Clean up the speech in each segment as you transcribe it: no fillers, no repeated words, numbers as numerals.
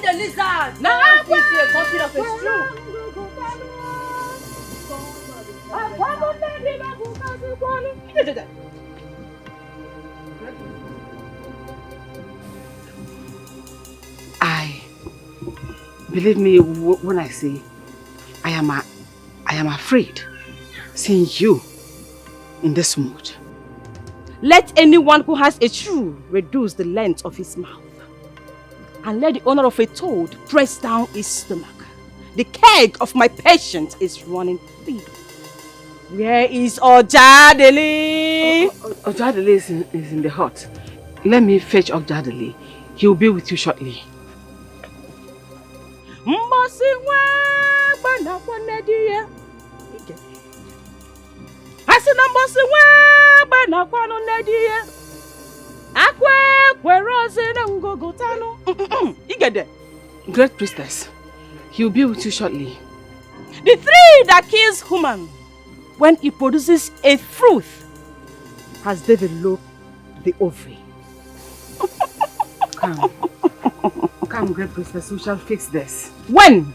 the lizard. Now this is a copy of a stew. Believe me when I say I am afraid seeing you in this mood. Let anyone who has a shrew reduce the length of his mouth, and let the owner of a toad press down his stomach. The keg of my patience is running free. Where is Ojadeli? Ojadeli is in the hut. Let me fetch Ojadeli. He will be with you shortly. Great priestess, he will be with you shortly. The tree that kills human when it produces a fruit has developed the ovary. Come, great priestess, we shall fix this. When?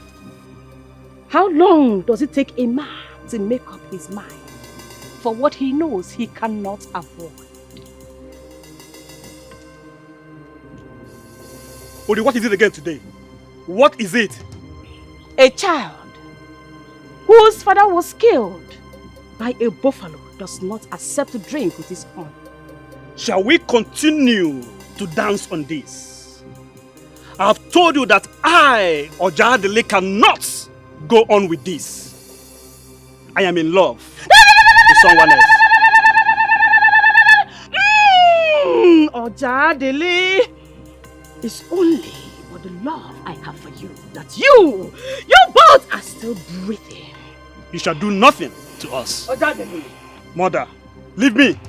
How long does it take a man to make up his mind for what he knows he cannot avoid? Odi, what is it again today? What is it? A child whose father was killed by a buffalo does not accept to drink with his own. Shall we continue to dance on this? I have told you that I, Ojadele, cannot go on with this. I am in love with someone else. Ojadele, it's only for the love I have for you that you both are still breathing. You shall do nothing to us. Ojadele. Mother, leave me.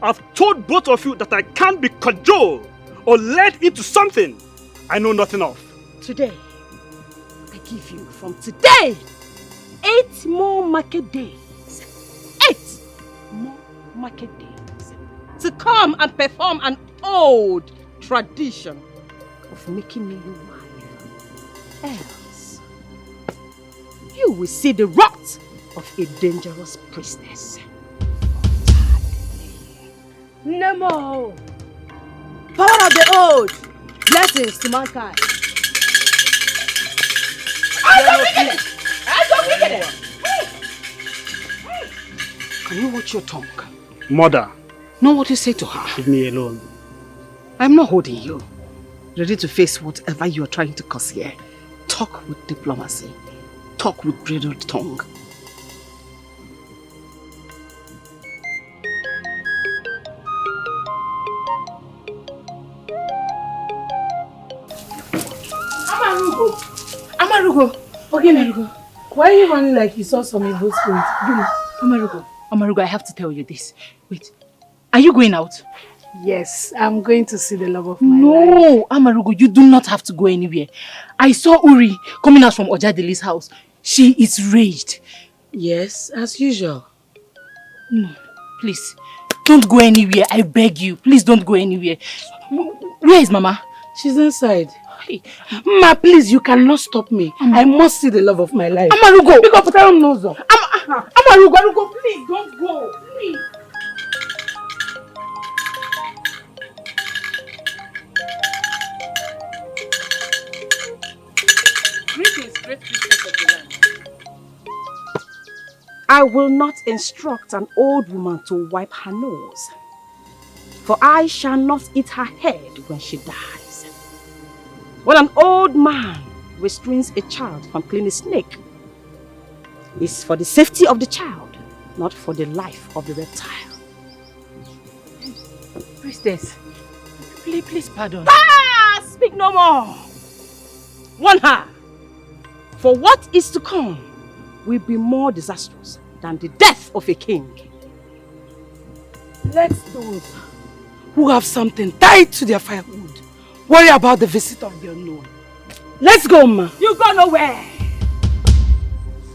I've told both of you that I can't be cajoled or led into something I know nothing of. Today, I give you from today 8 more market days. 8 more market days to come and perform an old tradition of making me your wife. Else, you will see the wrath of a dangerous priestess. Nemo! Power of the old! Blessings to mankind! Can you watch your tongue? Mother, Know what you say to her. leave me alone. I'm not holding you. Ready to face whatever you are trying to cause here. Talk with diplomacy. Talk with bridled tongue. Amarugo! Okay, Amarugo. Why are you running like you saw some evil spirit? Amarugo, I have to tell you this. Wait, are you going out? Yes, I'm going to see the love of my life. No, Amarugo, you do not have to go anywhere. I saw Uri coming out from Ojadeli's house. She is raged. Yes, as usual. No, please, don't go anywhere. I beg you. Please don't go anywhere. Where is Mama? She's inside. Hey. Ma, please, you cannot stop me. I must see the love of my life. Amarugo! Pick up the nose. Amarugo, please don't go. Please. Greetings, great priestess of the land. I will not instruct an old woman to wipe her nose, for I shall not eat her head when she dies. When an old man restrains a child from killing a snake, it's for the safety of the child, not for the life of the reptile. Priestess, please pardon. Ah! Speak no more! Warn her! For what is to come will be more disastrous than the death of a king. Let those who have something tied to their firewood worry about the visit of the unknown. Let's go, Ma. You go nowhere.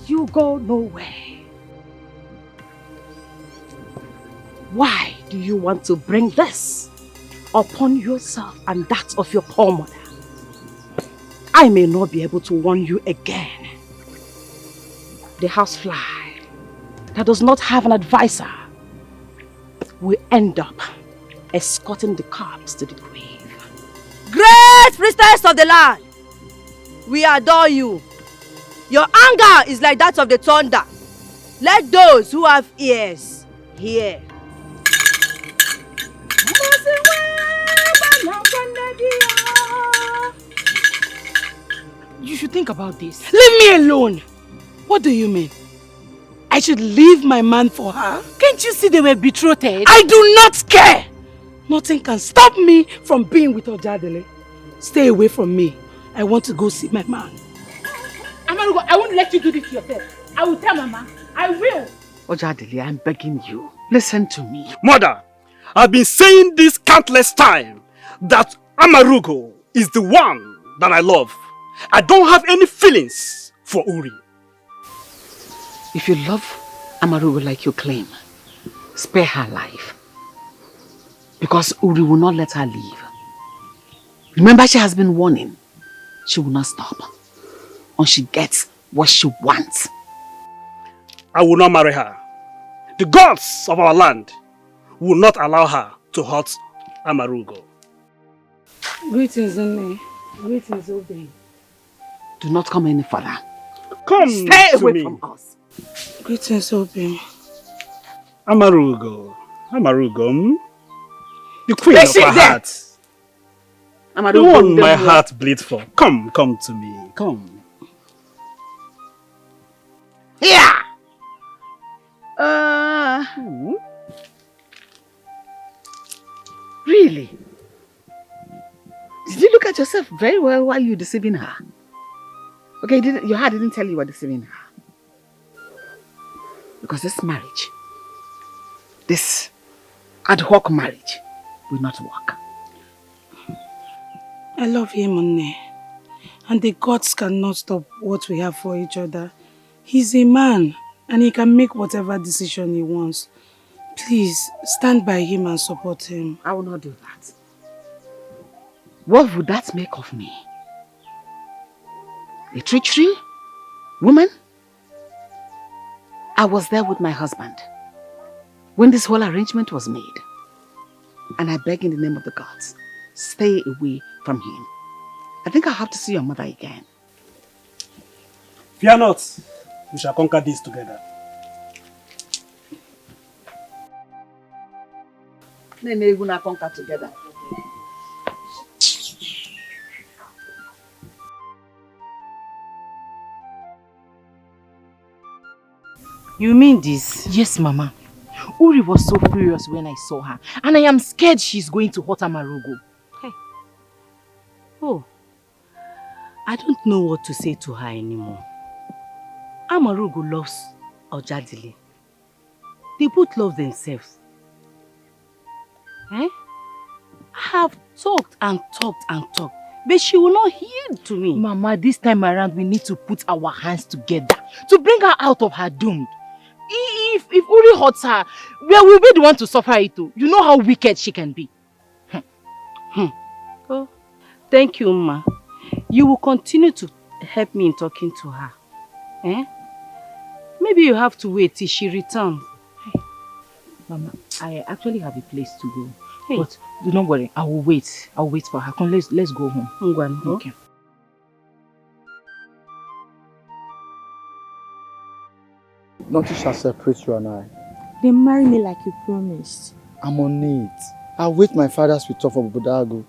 You go nowhere. Why do you want to bring this upon yourself and that of your poor mother? I may not be able to warn you again. The housefly that does not have an advisor will end up escorting the corpse to the grave. Great priestess of the land, we adore you. Your anger is like that of the thunder. Let those who have ears hear. You should think about this. Leave me alone! What do you mean? I should leave my man for her? Can't you see they were betrothed? I do not care! Nothing can stop me from being with Ojadele. Stay away from me. I want to go see my man. Amarugo, I won't let you do this to yourself. I will tell Mama. I will. Ojadele, I'm begging you. Listen to me. Mother, I've been saying this countless times that Amarugo is the one that I love. I don't have any feelings for Uri. If you love Amarugo like you claim, spare her life. Because Uri will not let her leave. Remember, she has been warning. She will not stop until she gets what she wants. I will not marry her. The gods of our land will not allow her to hurt Amarugo. Greetings, Nne. Greetings, Obi. Do not come any further. Come Stay to away me. from us. Greetings, Obi. Amarugo. The queen of my heart. The one my heart bleeds for. Come to me. Come. Here! Really? Did you look at yourself very well while you were deceiving her? Okay, your heart didn't tell you you were deceiving her. Because this marriage, this ad hoc marriage, will not work. I love him, Nne. And the gods cannot stop what we have for each other. He's a man, and he can make whatever decision he wants. Please, stand by him and support him. I will not do that. What would that make of me? A treachery woman? I was there with my husband when this whole arrangement was made. And I beg in the name of the gods, stay away from him. I think I'll have to see your mother again. Fear not, we shall conquer this together. We're gonna conquer together. You mean this? Yes, Mama. Uri was so furious when I saw her, and I am scared she's going to hurt Amarugo. Hey. Oh, I don't know what to say to her anymore. Amarugo loves Ojadili. They both love themselves. I have talked and talked and talked, but she will not hear to me. Mama, this time around we need to put our hands together to bring her out of her doom. If Uri hurts her, we'll be the one to suffer it too. You know how wicked she can be. Oh, thank you, Ma. You will continue to help me in talking to her. Maybe you have to wait till she returns. Hey. Mama, I actually have a place to go. Hey. But do not worry, I will wait. I'll wait for her. Come, let's go home. Okay. Nothing shall separate you and I. Then marry me like you promised. I'm on it. I'll wait my father's return from Bodago.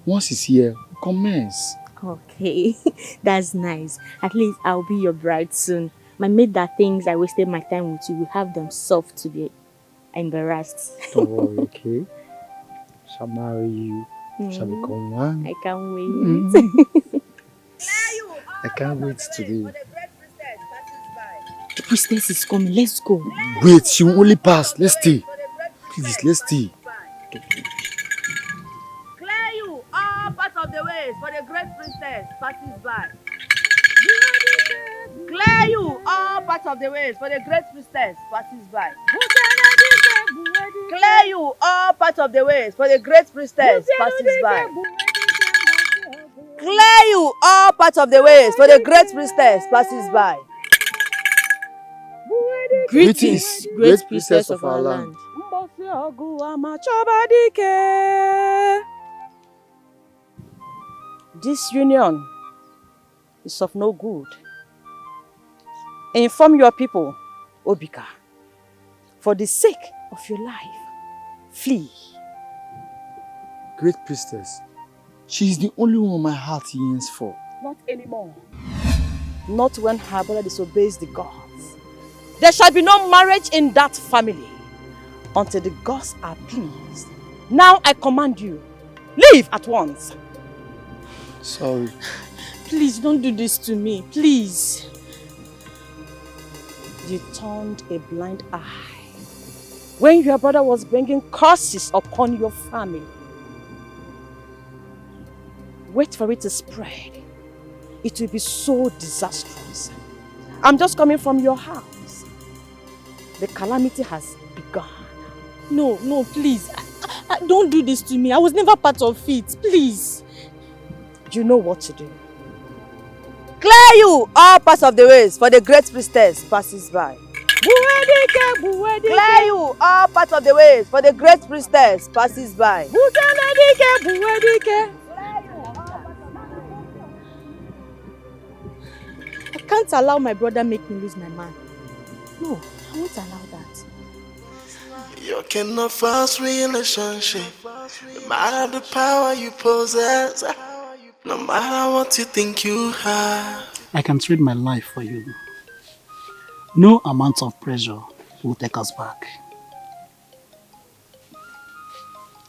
Once he's here, commence. Okay, that's nice. At least I'll be your bride soon. My maid that thinks I wasted my time with you will have them soft to be embarrassed. Don't worry, okay? Shall marry you. Shall become one. I can't wait. I can't wait today. The priestess is coming. Let's go. Wait, she will only pass. Let's stay. Please, let's stay. Clear you all parts of the ways for the great princess passes by. Clear you all parts of the ways for the great princess passes by. Clear you all parts of the ways for the great priestess passes by. Clear you all parts of the ways, for the great priestess passes by. Greetings, great priestess of our land. This union is of no good. Inform your people, Obika, for the sake of your life, flee. Great priestess, she is the only one my heart yearns for. Not anymore. Not when her brother disobeys the gods. There shall be no marriage in that family until the gods are pleased. Now I command you, leave at once. Sorry. Please don't do this to me, please. You turned a blind eye when your brother was bringing curses upon your family. Wait for it to spread. It will be so disastrous. I'm just coming from your house. The calamity has begun. No, please. Don't do this to me. I was never part of it. Please. You know what to do. Clear you all parts of the ways, for the great priestess passes by. Clear you all parts of the ways, for the great priestess passes by. I can't allow my brother make me lose my man. No, I won't allow that. You cannot force relationship, no matter the power you possess, no matter what you think you have. I can trade my life for you. No amount of pressure will take us back.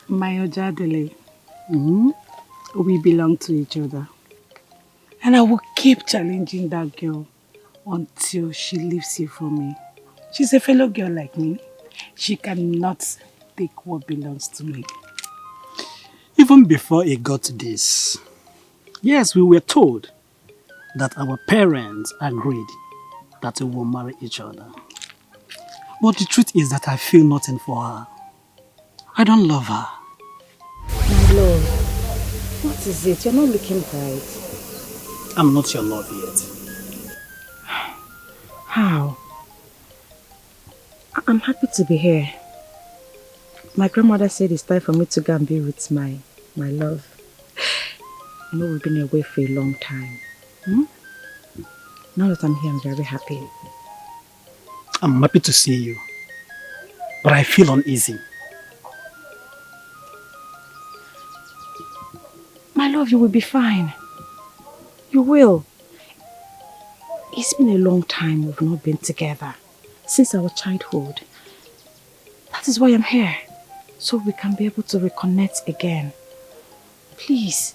My Ojadele, we belong to each other. And I will keep challenging that girl until she leaves you for me. She's a fellow girl like me. She cannot take what belongs to me. Even before it got to this, yes, we were told that our parents agreed that we will marry each other. But the truth is that I feel nothing for her. I don't love her. My lord, what is it? You're not looking bright. I'm not your love yet. How? I'm happy to be here. My grandmother said it's time for me to go and be with my love. I know we've been away for a long time. Now that I'm here, I'm very happy. I'm happy to see you, but I feel uneasy. My love, you will be fine. You will. It's been a long time we've not been together. Since our childhood. That is why I'm here. So we can be able to reconnect again. Please.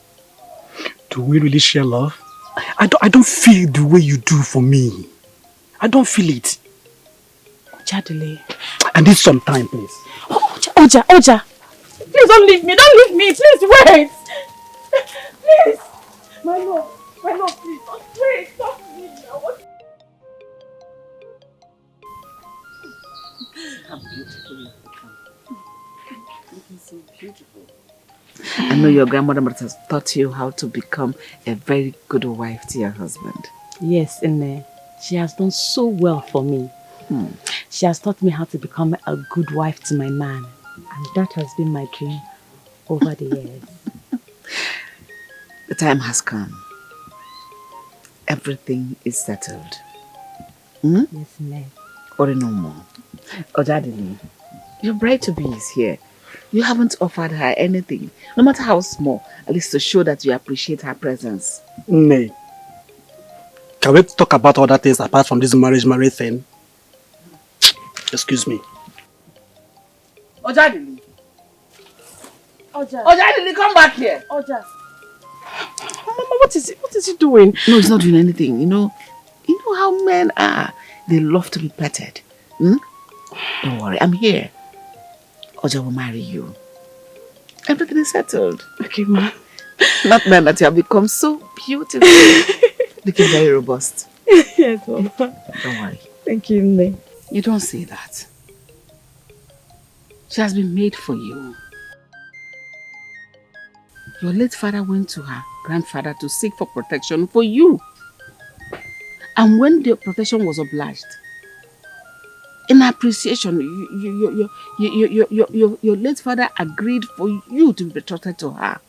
Do we really share love? I don't feel the way you do for me. I don't feel it. Ojadele. I need some time, please. Oja. Please don't leave me. Don't leave me. Please wait. Please. My love, please. Don't wait. Don't leave me. How beautiful you become. Looking so beautiful. I know your grandmother must have taught you how to become a very good wife to your husband. Yes, and she has done so well for me. She has taught me how to become a good wife to my man. And that has been my dream over the years. The time has come. Everything is settled. Yes, ma'am. Or no more. Ojadele, your bride-to-be is here. You haven't offered her anything, no matter how small, at least to show that you appreciate her presence. Nay. Can we talk about other things apart from this marriage thing? Excuse me. Ojadele. Ojadele, come back here. Oja. Mama, what is he doing? No, he's not doing anything. You know how men are. They love to be petted. Don't worry, I'm here. Oja will marry you. Everything is settled. Okay, ma. Not now that you have become so beautiful. Looking very robust. Yes, Mama. Don't worry. Thank you, Nne. You don't say that. She has been made for you. Your late father went to her grandfather to seek for protection for you. And when the protection was obliged, in appreciation, your late father agreed for you to be betrothed to her.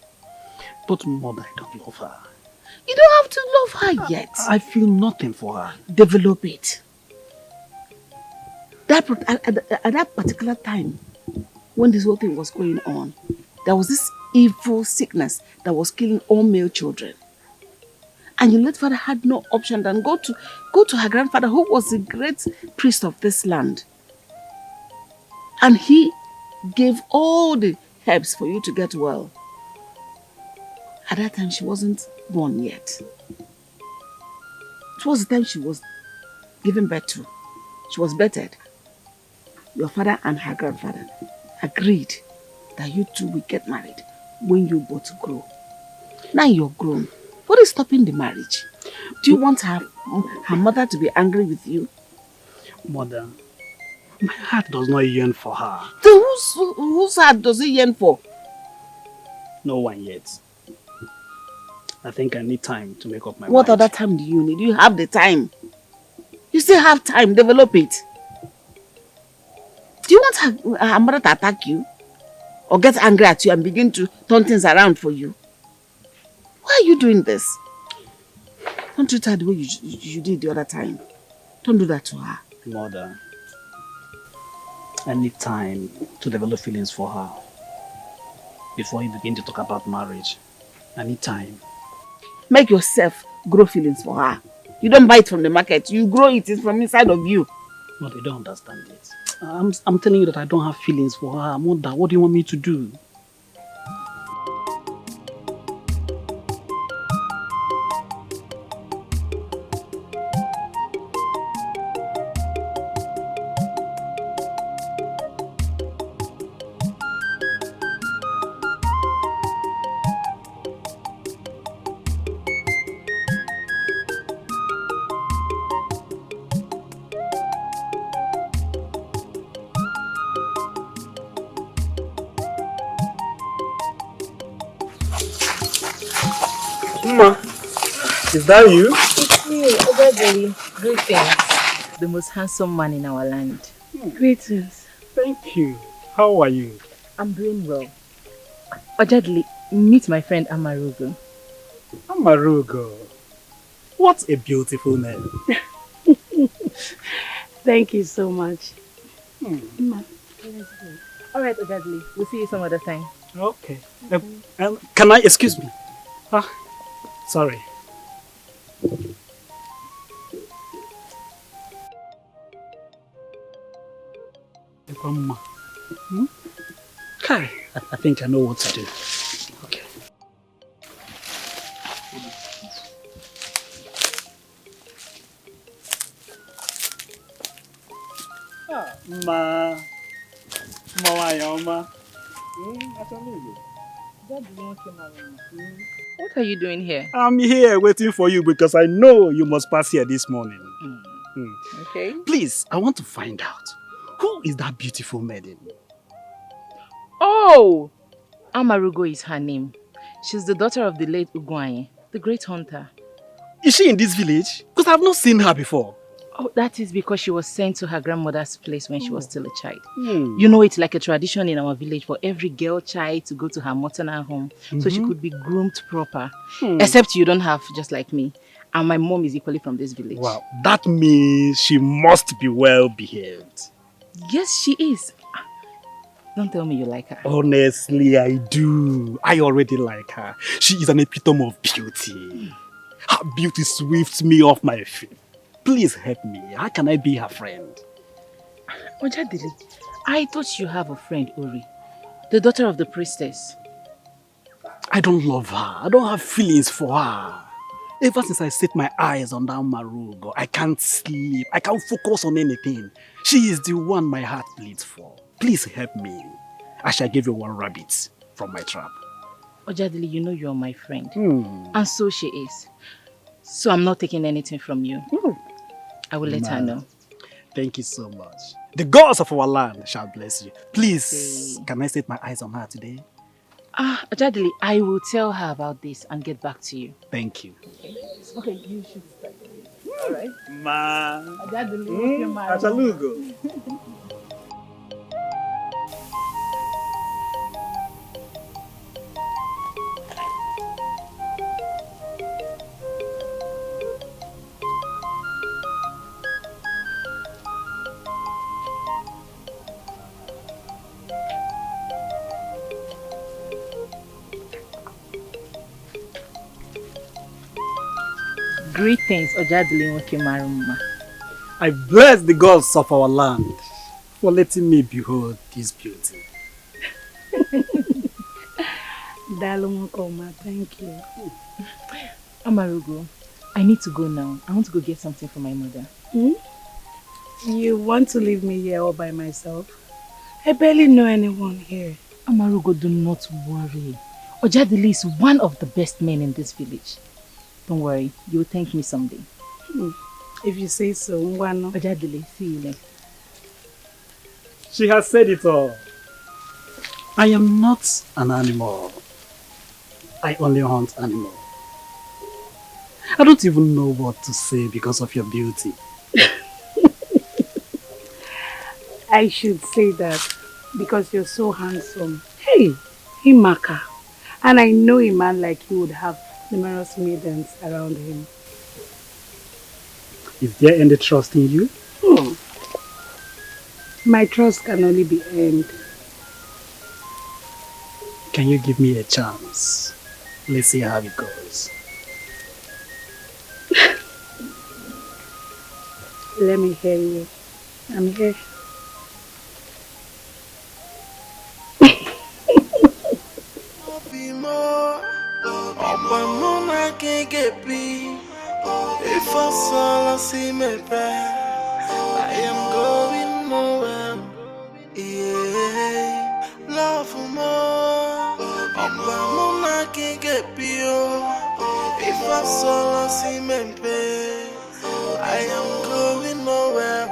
But Mother, I don't love her. You don't have to love her yet. I feel nothing for her. Develop it. At that particular time, when this whole thing was going on, there was this evil sickness that was killing all male children. And your late father had no option than go to her grandfather, who was the great priest of this land. And he gave all the herbs for you to get well. At that time, she wasn't born yet. It was the time she was given birth to. She was bettered. Your father and her grandfather agreed that you two will get married when you both grow. Now you're grown. What is stopping the marriage? Do you want her mother to be angry with you? Mother, my heart does not yearn for her. So whose heart does it yearn for? No one yet. I think I need time to make up my mind. What other time do you need? You have the time. You still have time. Develop it. Do you want her mother to attack you? Or get angry at you and begin to turn things around for you? Why are you doing this? Don't treat her the way you did the other time. Don't do that to her. Mother, I need time to develop feelings for her before you begin to talk about marriage. I need time. Make yourself grow feelings for her. You don't buy it from the market. You grow it from inside of you. Mother, you don't understand it. I'm telling you that I don't have feelings for her. Mother, what do you want me to do? Ma, is that you? It's me, Obadeli. Greetings. The most handsome man in our land. Greetings. Thank you. How are you? I'm doing well. Ojadli, meet my friend Amarugo. Amarugo. What a beautiful name. Thank you so much. Alright, Ojadli, we'll see you some other time. Okay. Can I, excuse me? Sorry. Kai, I think I know what to do. Okay. What are you doing here? I'm here waiting for you because I know you must pass here this morning. Okay. Please, I want to find out, who is that beautiful maiden? Oh! Amarugo is her name. She's the daughter of the late Ugwanye, the great hunter. Is she in this village? Because I've not seen her before. Oh, that is because she was sent to her grandmother's place when she was still a child. You know, it's like a tradition in our village for every girl child to go to her maternal home so she could be groomed proper. Except you don't have, just like me. And my mom is equally from this village. Wow, that means she must be well behaved. Yes, she is. Don't tell me you like her. Honestly, I do. I already like her. She is an epitome of beauty. Her beauty sweeps me off my feet. Please help me. How can I be her friend? Ojadili, I thought you have a friend, Uri. The daughter of the priestess. I don't love her. I don't have feelings for her. Ever since I set my eyes on that Marugo, I can't sleep. I can't focus on anything. She is the one my heart bleeds for. Please help me. I shall give you one rabbit from my trap. Ojadili, you know you're my friend. And so she is. So I'm not taking anything from you. I will let her know. Thank you so much. The gods of our land shall bless you. Please, can I set my eyes on her today? Ojadili, I will tell her about this and get back to you. Thank you. Okay, you should start. Alright. Ma. Ojadili, Achalugo. Greetings, Ojadili Nwokemaruma. I bless the gods of our land for letting me behold this beauty. Dalumokoma, thank you. Amarugo, I need to go now. I want to go get something for my mother. You want to leave me here all by myself? I barely know anyone here. Amarugo, do not worry. Ojadili is one of the best men in this village. Don't worry, you'll thank me someday. If you say so, Ngwano. Ojadili, see you later. She has said it all. I am not an animal. I only hunt animals. I don't even know what to say because of your beauty. I should say that because you're so handsome. Hey, Himaka. And I know a man like you would have numerous maidens around him. Is there any trust in you? My trust can only be earned. Can you give me a chance? Let's see how it goes. Let me hear you. I'm here. If I saw see me back, I am going nowhere. Yeah, love more. I'm not gonna get pure. If I saw see me back, I am going nowhere.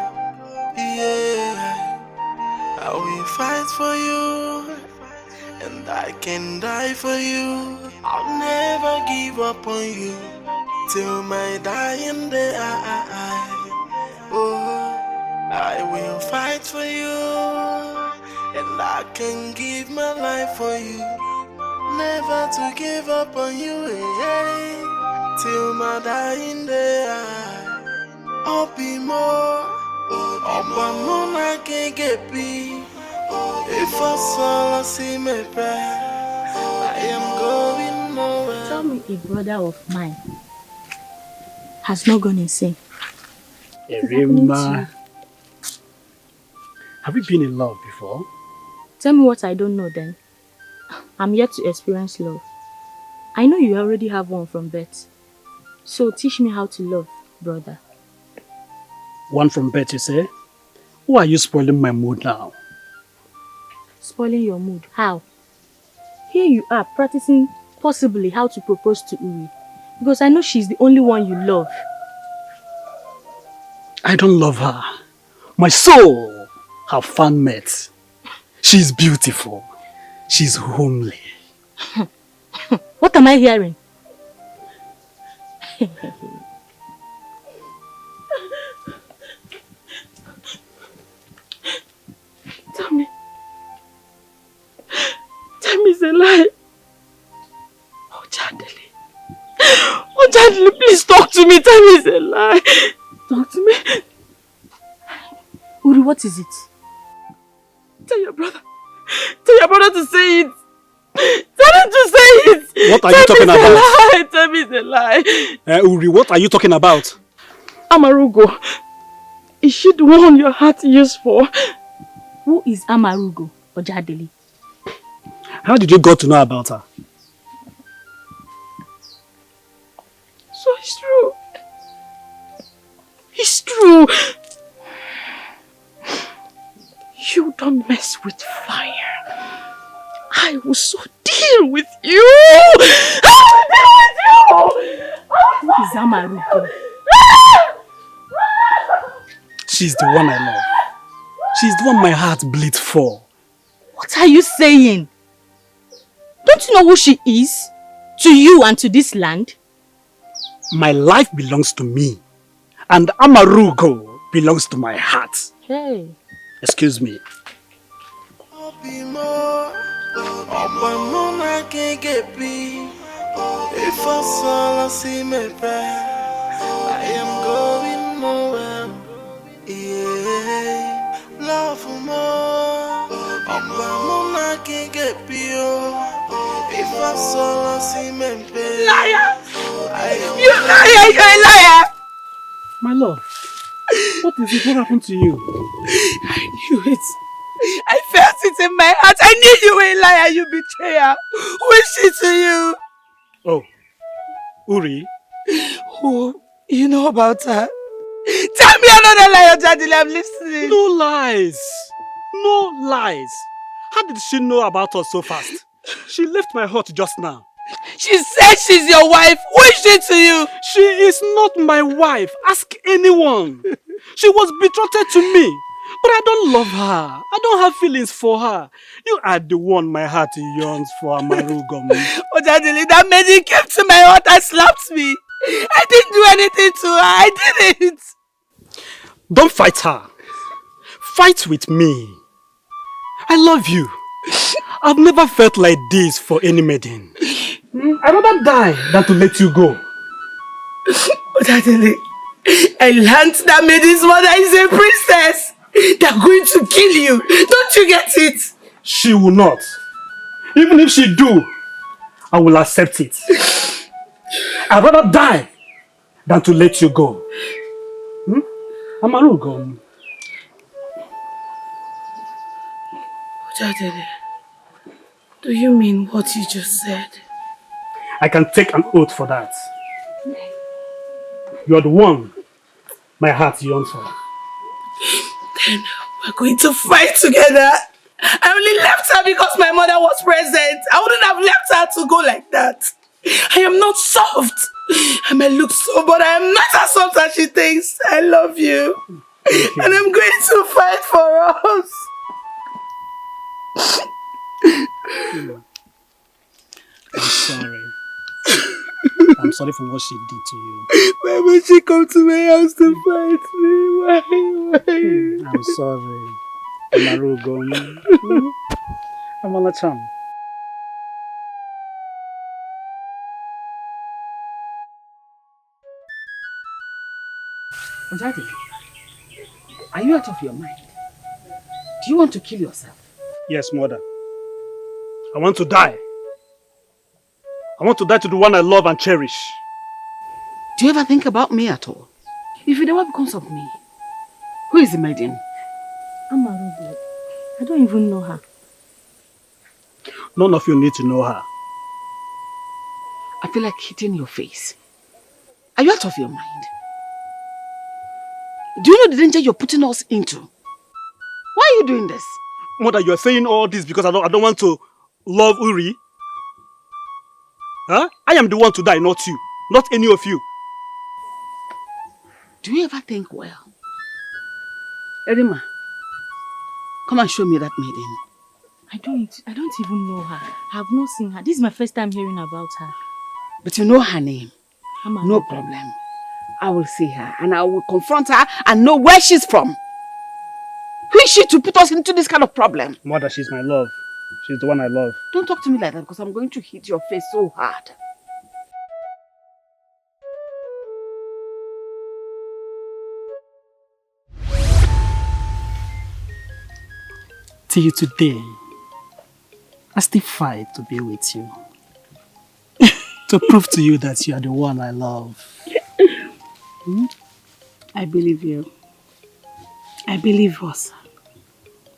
Yeah, I will fight for you, and I can die for you. I'll never give up on you till my dying day. I will fight for you, and I can give my life for you. Never to give up on you, till my dying day. I'll be more. I can get be. If I saw see me back, I am going nowhere. Tell me a brother of mine has not gone insane. Erima, have you been in love before? Tell me what I don't know then. I'm yet to experience love. I know you already have one from birth. So teach me how to love, brother. One from birth, you say? Who are you spoiling my mood now? Spoiling your mood? How? Here you are practicing possibly how to propose to Uri. Because I know she's the only one you love. I don't love her. My soul have found mate. She's beautiful. She's homely. What am I hearing? Tell me it's a lie. Ojadili, please talk to me. Tell me it's a lie. Talk to me. Uri, what is it? Tell your brother to say it. Tell him to say it. What are you talking about? Tell me it's a lie. Uri, what are you talking about? Amarugo. Is she the one your heart used for? Who is Amarugo, Ojadili? How did you got to know about her? So it's true. It's true. You don't mess with fire. I will so deal with you. I will deal with you. Who is Amarugo? She's the one I love. She's the one my heart bleeds for. What are you saying? Don't Don't you know who she is? To you and to this land? My life belongs to me. And Amarugo belongs to my heart. Hey. Excuse me. If I saw see me back, I am going nowhere. Yeah, love more. I can't get pure. If I saw see me back, Liar! You liar! You're a liar! My love, what is it? What happened to you? I knew it. I felt it in my heart. I knew you were a liar, you betrayer. Who is she to you? Oh, Uri? Who? You know about her? Tell me another liar, Daddy. I'm listening. No lies. No lies. How did she know about us so fast? She left my heart just now. She said she's your wife. Who is she to you? She is not my wife. Ask anyone. She was betrothed to me. But I don't love her. I don't have feelings for her. You are the one my heart yearns for, Amarugom. Oh, Daddy, that maiden came to my heart and slapped me. I didn't do anything to her. I didn't. Don't fight her. Fight with me. I love you. I've never felt like this for any maiden. I'd rather die than to let you go. Oh, Daddy, I learned that maiden's mother is a priestess. They're going to kill you. Don't you get it? She will not. Even if she do, I will accept it. I'd rather die than to let you go. Amarugom. Daddy, do you mean what you just said? I can take an oath for that. You're the one my heart yearns for. Then we're going to fight together. I only left her because my mother was present. I wouldn't have left her to go like that. I am not soft. I may look soft, but I am not as soft as she thinks. I love you. And I'm going to fight for us. I'm sorry. I'm sorry for what she did to you. Why would she come to my house to fight me? Why? I'm sorry. Amarugom. Amalacham. Daddy, are you out of your mind? Do you want to kill yourself? Yes, mother. I want to die. I want to die to the one I love and cherish. Do you ever think about me at all? If it ever becomes of me, who is the maiden? Amarugo. I don't even know her. None of you need to know her. I feel like hitting your face. Are you out of your mind? Do you know the danger you're putting us into? Why are you doing this? Mother, you're saying all this because I don't want to love Uri? Huh? I am the one to die, not you. Not any of you. Do you ever think well? Erima, come and show me that maiden. I don't even know her. I have not seen her. This is my first time hearing about her. But you know her name. No problem. I will see her and I will confront her and know where she's from. Who is she to put us into this kind of problem? Mother, she's my love. She's the one I love. Don't talk to me like that because I'm going to hit your face so hard. Till today, I still fight to be with you. To prove to you that you are the one I love. I believe you. I believe us.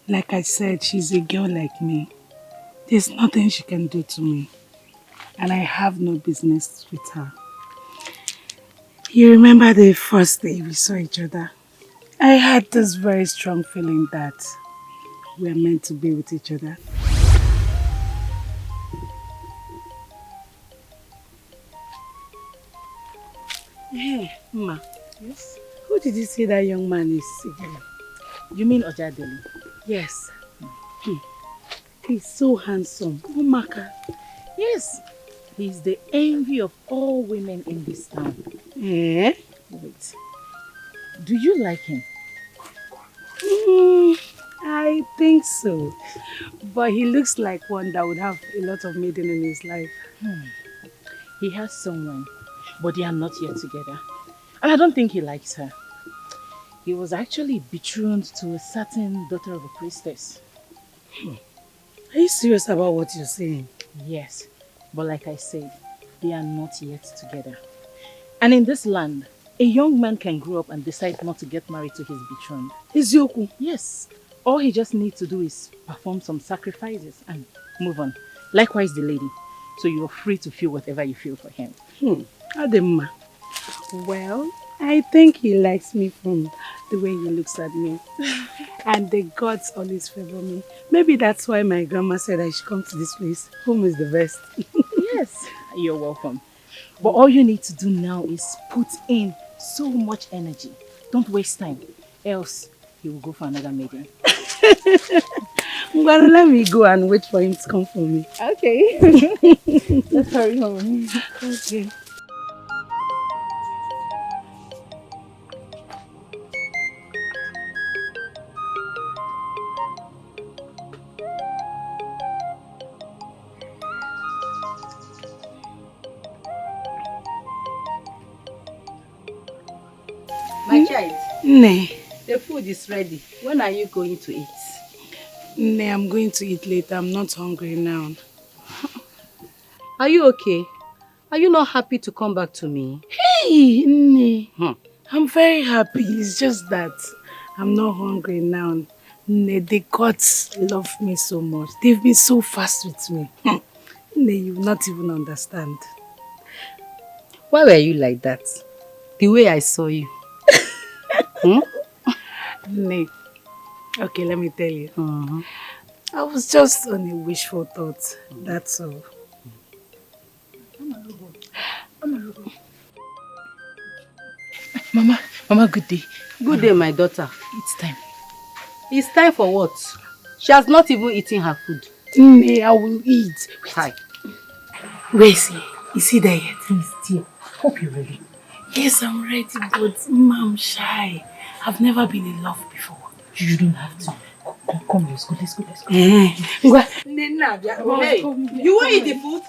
Like I said, she's a girl like me. There's nothing she can do to me. And I have no business with her. You remember the first day we saw each other? I had this very strong feeling that we are meant to be with each other. Hey, Ma. Yes? Who did you say that young man is again? You mean Ojadeli? Yes. He's so handsome. Umaka. Yes, he's the envy of all women in this town. Eh? Wait, do you like him? I think so. But he looks like one that would have a lot of maiden in his life. He has someone, but they are not yet together. And I don't think he likes her. He was actually betrothed to a certain daughter of a priestess. Are you serious about what you're saying? Yes, but like I said, they are not yet together. And in this land, a young man can grow up and decide not to get married to his betrothed. Izioku? Yes. All he just needs to do is perform some sacrifices and move on. Likewise the lady. So you're free to feel whatever you feel for him. Adema. Well, I think he likes me from the way he looks at me. And the gods always favor me. Maybe that's why my grandma said I should come to this place. Home is the best. Yes, you're welcome. But all you need to do now is put in so much energy. Don't waste time. Else, he will go for another maiden. Well, let me go and wait for him to come for me. Okay. Let's hurry home. Okay. My child, Ne. the food is ready. When are you going to eat? Ne, I'm going to eat later. I'm not hungry now. Are you okay? Are you not happy to come back to me? Hey, Ne. I'm very happy. It's just that I'm not hungry now. Ne, the gods love me so much. They've been so fast with me. Ne, you will not even understand. Why were you like that? The way I saw you. Ne. Okay, let me tell you. I was just on a wishful thought. That's all. Mama, good day. Good day, my daughter. It's time. It's time for what? She has not even eaten her food. Ne, I will eat. Hi. Where is he? Is he there yet? Please, dear. Hope you're ready. Yes, I'm ready, but I'm shy. I've never been in love before. You don't have to. Come, let's go. Hey, Come you will eat the food?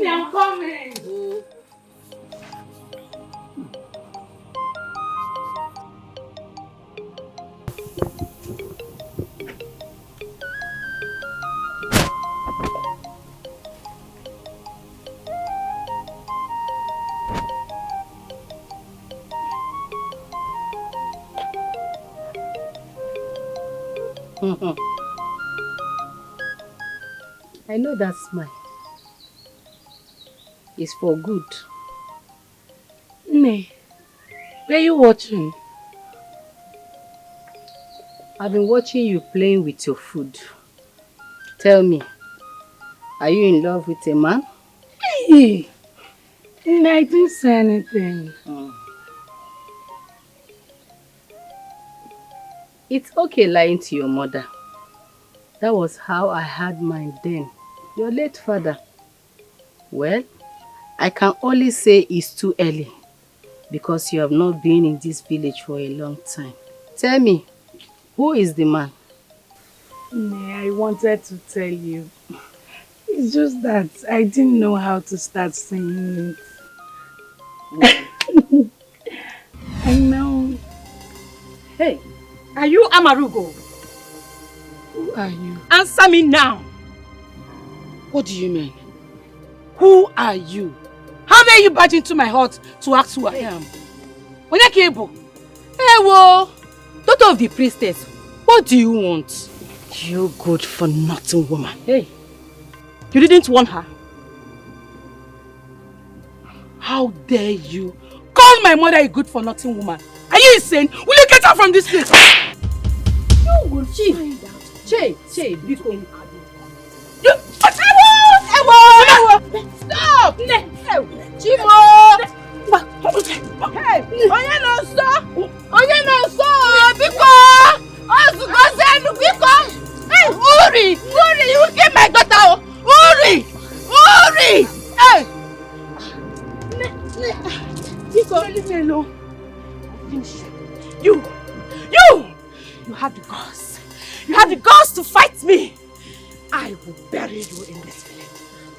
I'm coming. I know that smile. It's for good. Ne, where are you watching? I've been watching you playing with your food. Tell me, are you in love with a man? Hey, Ne, I didn't say anything. It's okay lying to your mother. That was how I had mine then. Your late father. Well, I can only say it's too early because you have not been in this village for a long time. Tell me, who is the man? Ne, I wanted to tell you. It's just that I didn't know how to start singing it. I know. Hey, Are you Amarugo? Who are you? Answer me now. What do you mean? Who are you? How dare you barge into my hut to ask who I am? Onyekebo. Hey, wo! Daughter of the priestess, what do you want? You good for nothing woman. Hey, you didn't warn her. How dare you call my mother a good for nothing woman? Are you insane? Will you get her from this place? You will find out. Che, Biko. You... Stop! Chimo! Hey, onye no so, Biko! Ozugo Zenu, Biko! Hey, Uri, you kill my daughter! Uri! me! Hey! Leave me alone. I'll finish you. You have the guts. You have the guts to fight me. I will bury you in this village.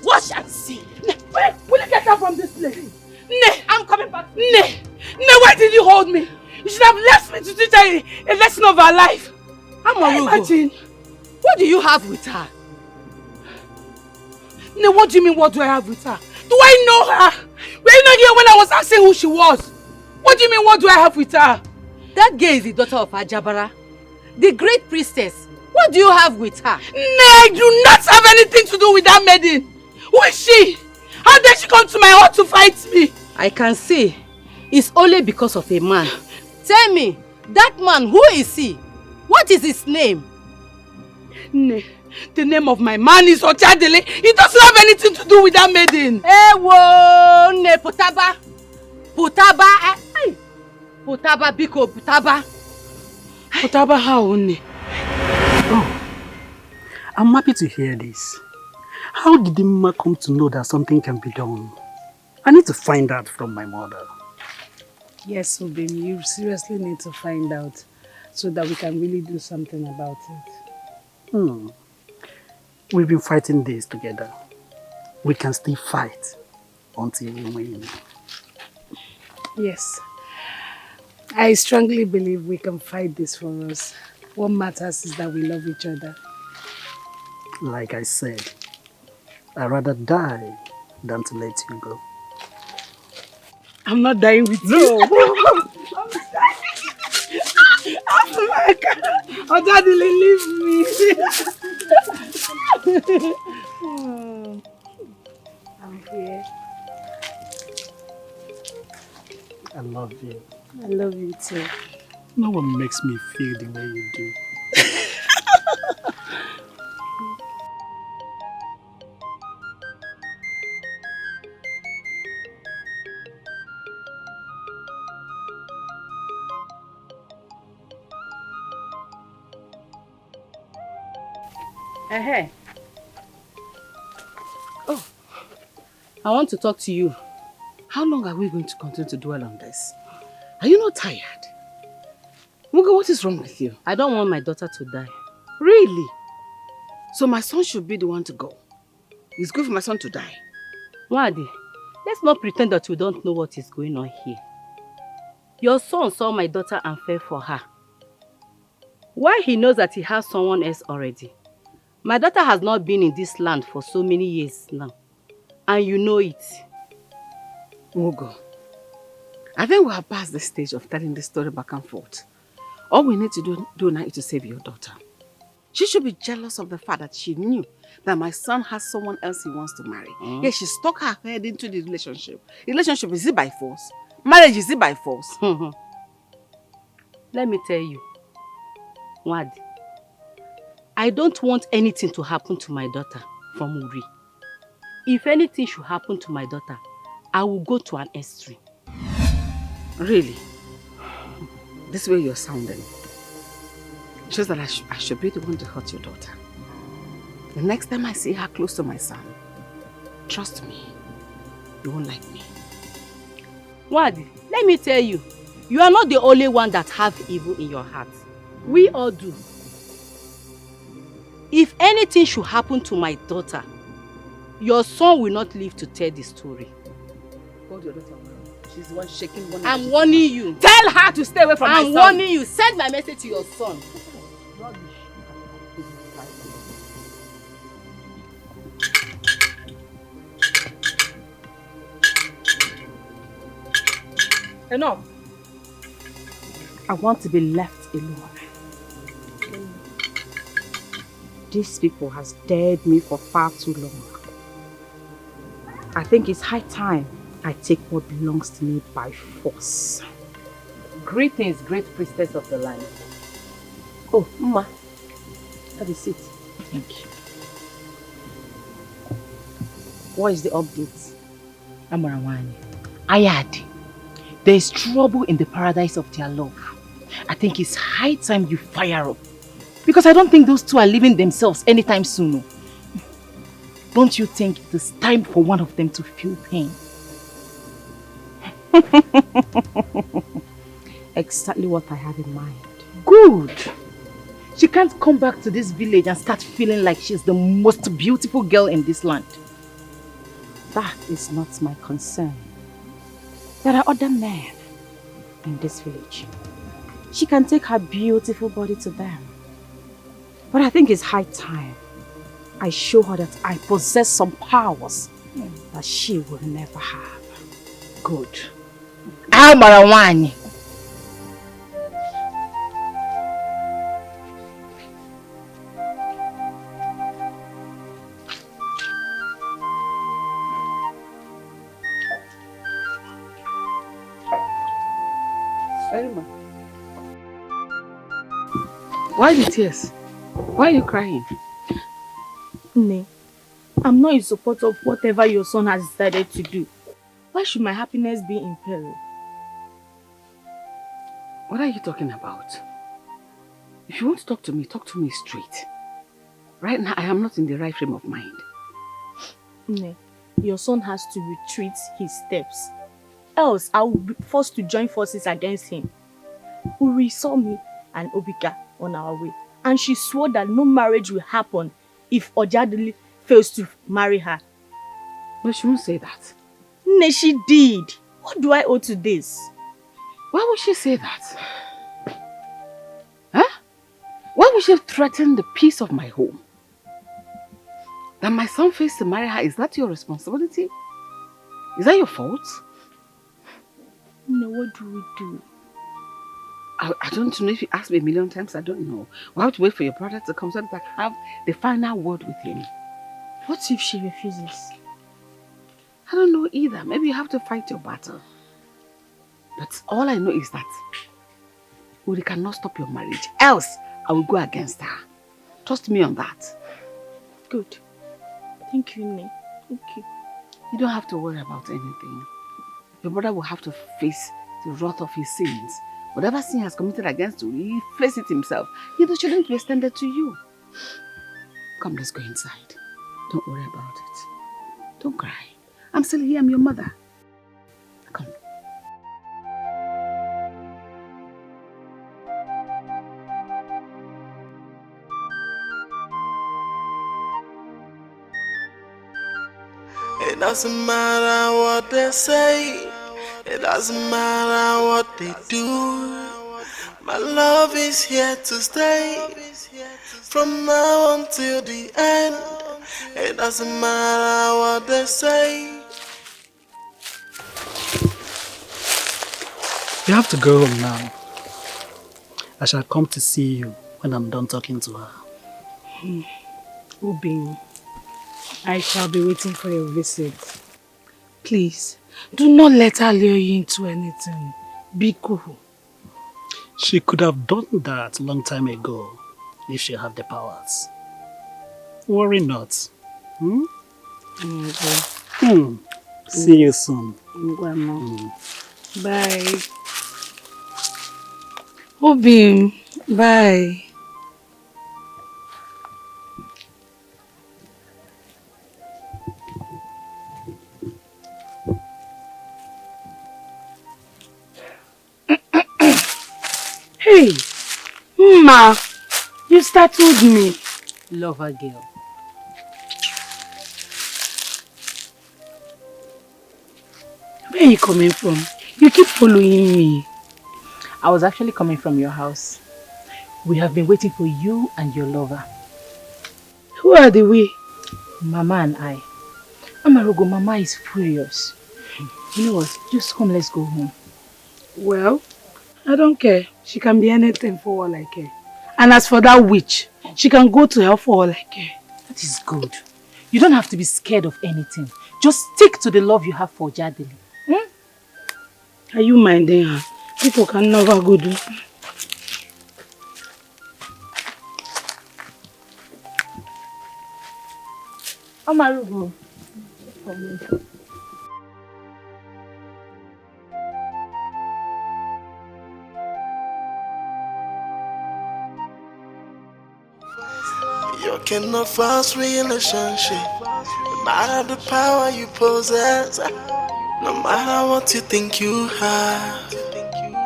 Watch and see. Wait, will you get out from this place? Nay, I'm coming back. Nay, why did you hold me? You should have left me to teach her a lesson of our life. Imagine. What do you have with her? Nay, what do you mean, what do I have with her? Do I know her? Were you not here when I was asking who she was? What do you mean, what do I have with her? That girl is the daughter of Ajabara, the great priestess. What do you have with her? Nay, I do not have anything to do with that maiden. Who is she? How did she come to my hut to fight me? I can see. It's only because of a man. Tell me, that man, who is he? What is his name? Nay, the name of my man is Ochadele. It doesn't have anything to do with that maiden. Ewo, ne Putaba. Putaba, Putaba, Biko, Putaba. Putaba how, ne? Oh, I'm happy to hear this. How did the mama come to know that something can be done? I need to find out from my mother. Yes, Obim, you seriously need to find out so that we can really do something about it. We've been fighting this together. We can still fight until we win. Yes. I strongly believe we can fight this for us. What matters is that we love each other. Like I said, I'd rather die than to let you go. I'm not dying with you. Oh my God. Oh, Daddy, leave me. I'm here. I love you. I love you too. No one makes me feel the way you do. Hey. Oh, I want to talk to you. How long are we going to continue to dwell on this? Are you not tired? Mugo, what is wrong with you? I don't want my daughter to die. Really? So my son should be the one to go? It's good for my son to die. Wadi, let's not pretend that we don't know what is going on here. Your son saw my daughter and fell for her. Why he knows that he has someone else already? My daughter has not been in this land for so many years now. And you know it. Mugo, I think we have passed the stage of telling this story back and forth. All we need to do now is to save your daughter. She should be jealous of the fact that she knew that my son has someone else he wants to marry. Yet she stuck her head into the relationship. Relationship, is it by force? Marriage, is it by force? Let me tell you, Wadi, I don't want anything to happen to my daughter from Uri. If anything should happen to my daughter, I will go to an extreme. Really? This way you're sounding shows that I should be the one to hurt your daughter. The next time I see her close to my son, trust me, you won't like me. Wadi, let me tell you, you are not the only one that have evil in your heart. We all do. If anything should happen to my daughter, your son will not live to tell the story. Hold your daughter. She's the one shaking one. I'm warning you. Tell her to stay away from my son. I'm warning you. Send my message to your son. Enough. I want to be left alone. These people has dared me for far too long. I think it's high time I take what belongs to me by force. Greetings, great priestess of the land. Oh, Mama. Have a seat. Thank you. What is the update? Amorawani, Ayadi, there is trouble in the paradise of their love. I think it's high time you fire up. Because I don't think those two are leaving themselves anytime soon. don't you think it is time for one of them to feel pain? Exactly what I have in mind. Good. She can't come back to this village and start feeling like she's the most beautiful girl in this land. That is not my concern. There are other men in this village. She can take her beautiful body to them. But I think it's high time I show her that I possess some powers that she will never have. Good. Amarawani. Why the tears? Why are you crying? Nne, I'm not in support of whatever your son has decided to do. Why should my happiness be in peril? What are you talking about? If you want to talk to me straight. Right now, I am not in the right frame of mind. Nne, your son has to retreat his steps. Else, I will be forced to join forces against him. Uri saw me and Obika on our way, and she swore that no marriage will happen if Ojadili fails to marry her. But she won't say that. Nne, she did. What do I owe to this? Why would she say that? Huh? Why would she threaten the peace of my home? That my son fails to marry her, is that your responsibility? Is that your fault? Nne, what do we do? I don't know. If you ask me a million times, I don't know. We'll have to wait for your brother to come so that I can have the final word with him. What if she refuses? I don't know either. Maybe you have to fight your battle. But all I know is that Uri cannot stop your marriage. Else, I will go against her. Trust me on that. Good. Thank you, Nne. Thank you. You don't have to worry about anything. Your brother will have to face the wrath of his sins. Whatever sin he has committed against you, he face it himself. It shouldn't be extended to you. Come, let's go inside. Don't worry about it. Don't cry. I'm still here. I'm your mother. Come. It doesn't matter what they say. It doesn't matter what they do. My love is here to stay. From now until the end. It doesn't matter what they say. You have to go home now. I shall come to see you when I'm done talking to her. Ubin, I shall be waiting for your visit. Please, do not let her lure you into anything. Be cool. She could have done that a long time ago if she had the powers. Worry not. See you soon. Bye. Ubin, bye. Hey, Ma, you startled me. Lover girl. Where are you coming from? You keep following me. I was actually coming from your house. We have been waiting for you and your lover. Who are the we? Mama and I. Amarogo, Mama is furious. You know what? Just come, let's go home. Well, I don't care. She can be anything for all I care. And as for that witch, she can go to hell for all I care. That is good. You don't have to be scared of anything. Just stick to the love you have for Jadili. Are you minding her? People can never go do. Amarugo. You cannot fast relationship. Not the power you possess. No matter what you think you have,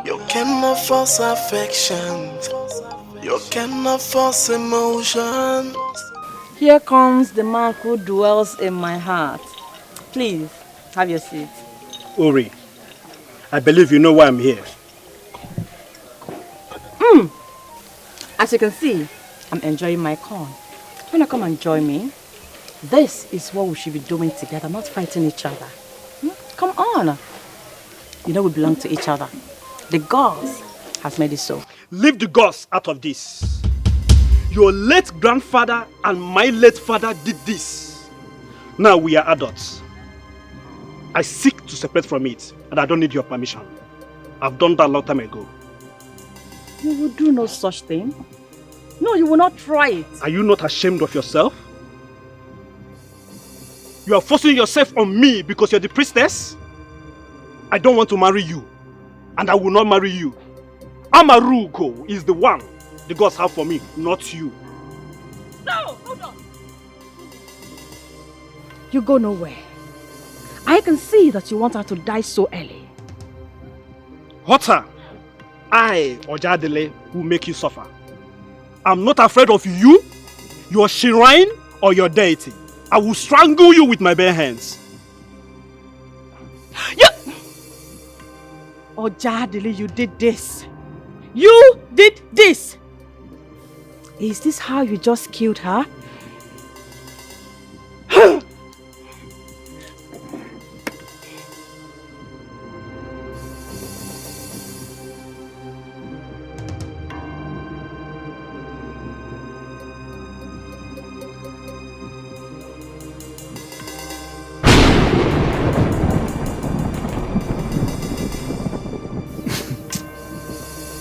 you cannot force affections. You cannot force emotions. Here comes the man who dwells in my heart. Please, have your seat. Uri, I believe you know why I'm here. As you can see, I'm enjoying my corn. Wanna come and join me? This is what we should be doing together, not fighting each other. Come on. You know we belong to each other. The gods has made it so. Leave the gods out of this. Your late grandfather and my late father did this. Now we are adults. I seek to separate from it, and I don't need your permission. I've done that a long time ago. You will do no such thing. No, you will not try it. Are you not ashamed of yourself? You are forcing yourself on me because you're the priestess? I don't want to marry you, and I will not marry you. Amarugo is the one the gods have for me, not you. No, hold on. You go nowhere. I can see that you want her to die so early. Hotter, I, Ojadele, will make you suffer. I'm not afraid of you, your shrine, or your deity. I will strangle you with my bare hands. Ojadele, you did this. You did this. Is this how you just killed her?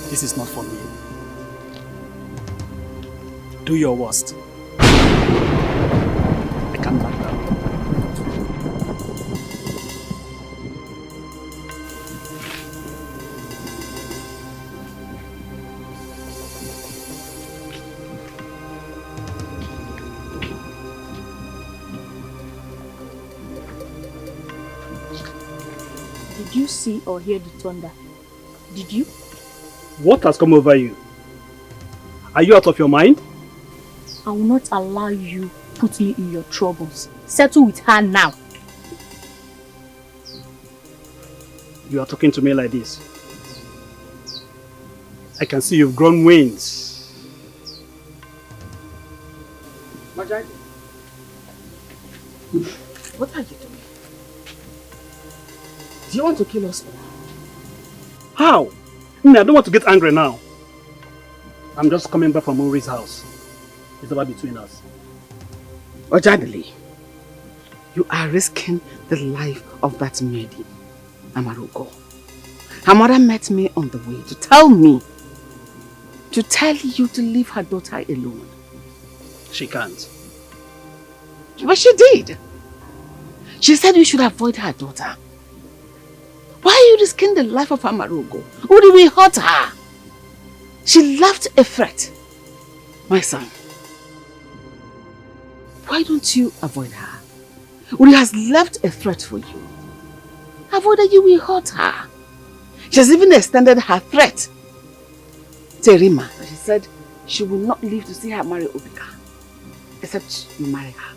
This is not for me. Do your worst. I can't back down. Did you see or hear the thunder? Did you? What has come over you? Are you out of your mind? I will not allow you put me in your troubles. Settle with her now. You are talking to me like this. I can see you've grown wings. Majai, what are you doing? Do you want to kill us all? How? I don't want to get angry now. I'm just coming back from Uri's house. It's about between us. Ojadele, you are risking the life of that maiden, Amarugo. Her mother met me on the way to tell you to leave her daughter alone. She can't. But she did. She said you should avoid her daughter. Why are you risking the life of Amarugo? Would we hurt her? She left a threat. My son, why don't you avoid her? Uri has left a threat for you. Avoid her, you will hurt her. She has even extended her threat to Rima. She said she will not live to see her marry Obika, except you marry her.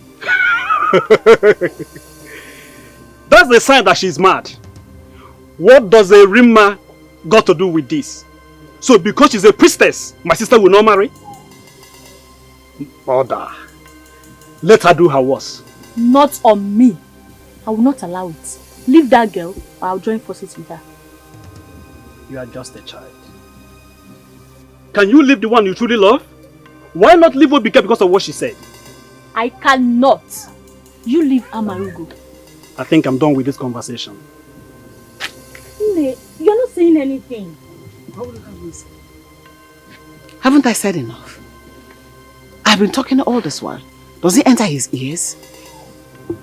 That's the sign that she's mad. What does a Rima got to do with this? So because she's a priestess, my sister will not marry? Order. Let her do her worst. Not on me. I will not allow it. Leave that girl or I'll join forces with her. You are just a child. Can you leave the one you truly love? Why not leave Obika because of what she said? I cannot. You leave Amarugo. I think I'm done with this conversation. You're not saying anything. Haven't I said enough? I've been talking all this while. Does it enter his ears?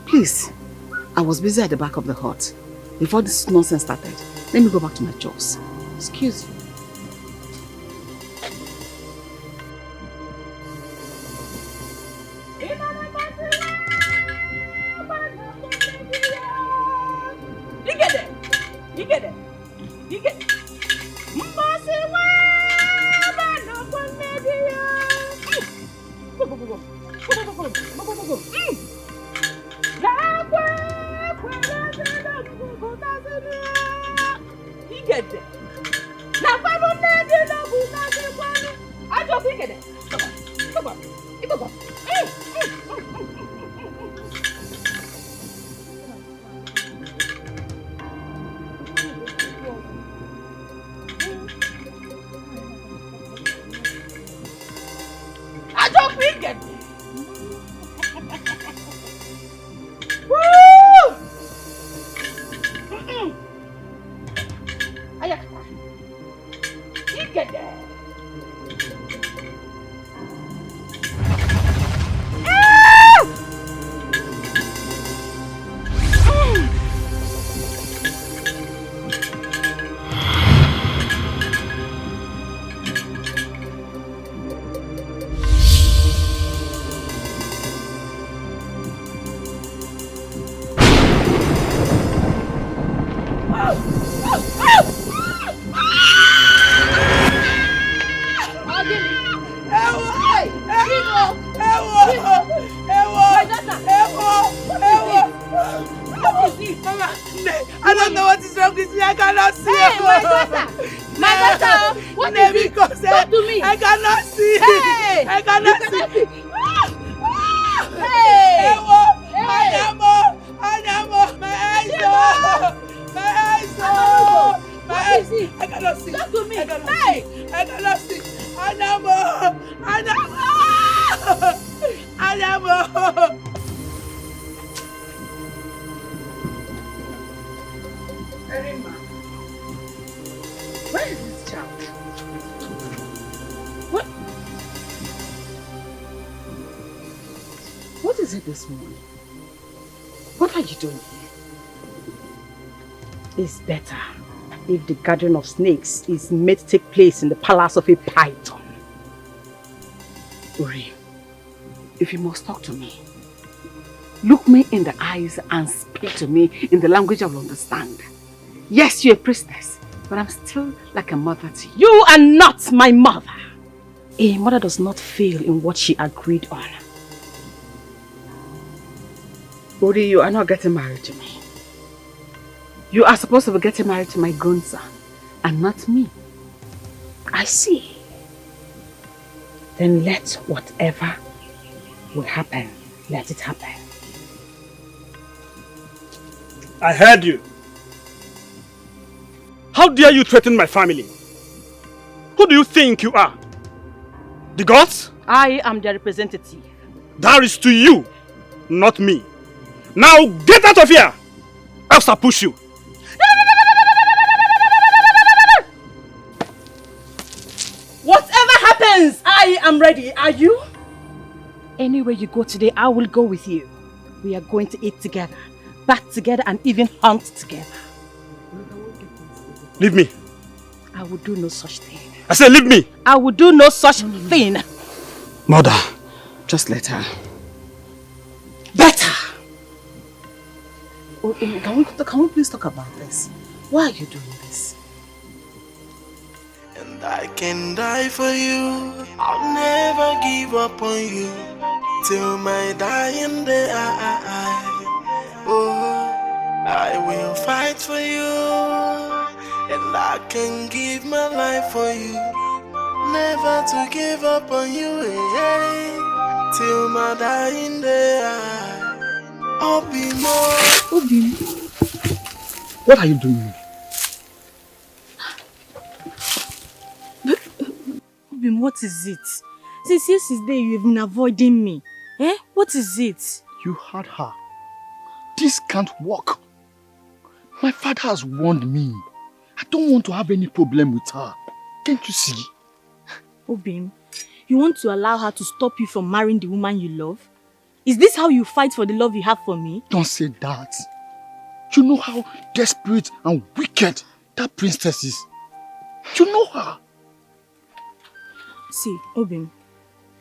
Please, I was busy at the back of the hut. Before this nonsense started, let me go back to my chores. Excuse you. You get it? You get it? Go, go, go, go. Go, go, go, go. Go, go, go, go. You get it? Now, I don't think it. Come on. Come on. Come on. I don't think it. Woo! Ayakata. You get there. I don't know what is wrong with me. I cannot see. Hey, my daughter! My daughter! What is it? Because Talk to me! I cannot see. Hey! I cannot see. Hey! Anamo, my eyes, my eyes, my eyes. I cannot see. Talk to me! I cannot Hey! see. I cannot see. Anamo. Erima, where is this child? What is it this morning? What are you doing here? It's better if the gathering of snakes is made to take place in the palace of a python. Uri, if you must talk to me, look me in the eyes and speak to me in the language I will understand. Yes, you're a priestess, but I'm still like a mother to you. You are not my mother. A mother does not fail in what she agreed on. Uri, you are not getting married to me. You are supposed to be getting married to my grown son, and not me. I see. Then let whatever will happen, let it happen. I heard you. How dare you threaten my family? Who do you think you are? The gods? I am their representative. That is to you, not me. Now get out of here, else I'll push you. Whatever happens, I am ready. Are you? Anywhere you go today, I will go with you. We are going to eat together, bath together, and even hunt together. Leave me. I will do no such thing. I said leave me. I will do no such thing. Mother. Just let her. Better. Oh, can we please talk about this? Why are you doing this? And I can die for you. I'll never give up on you till my dying day. I will fight for you. And I can give my life for you. Never to give up on you, till my dying day. Obi, What are you doing? Obim, what is it? Since yesterday you have been avoiding me. What is it? You had her. This can't work. My father has warned me. I don't want to have any problem with her. Can't you see? Obim, you want to allow her to stop you from marrying the woman you love? Is this how you fight for the love you have for me? Don't say that. You know how desperate and wicked that princess is. You know her. See, Obim,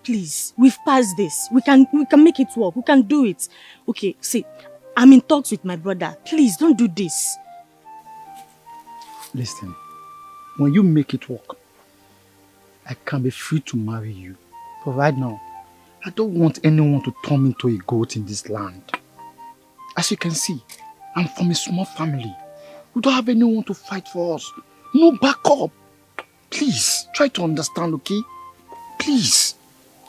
please, we've passed this. We can make it work. We can do it. Okay, see, I'm in talks with my brother. Please, don't do this. Listen, when you make it work, I can be free to marry you. But right now, I don't want anyone to turn me into a goat in this land. As you can see, I'm from a small family. We don't have anyone to fight for us. No backup. Please, try to understand, okay? Please.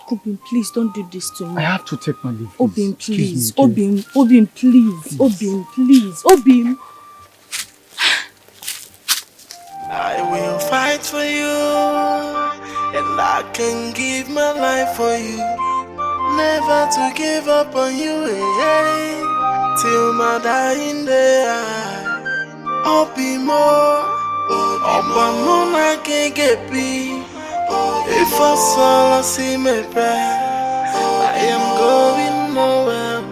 Obin, please don't do this to me. I have to take my leave. Obin, please. Obin, please. Obin, please. Obin. I will fight for you, and I can give my life for you. Never to give up on you, till my dying day. I'll be more, I can get be. If I saw, see me pray, I am going nowhere.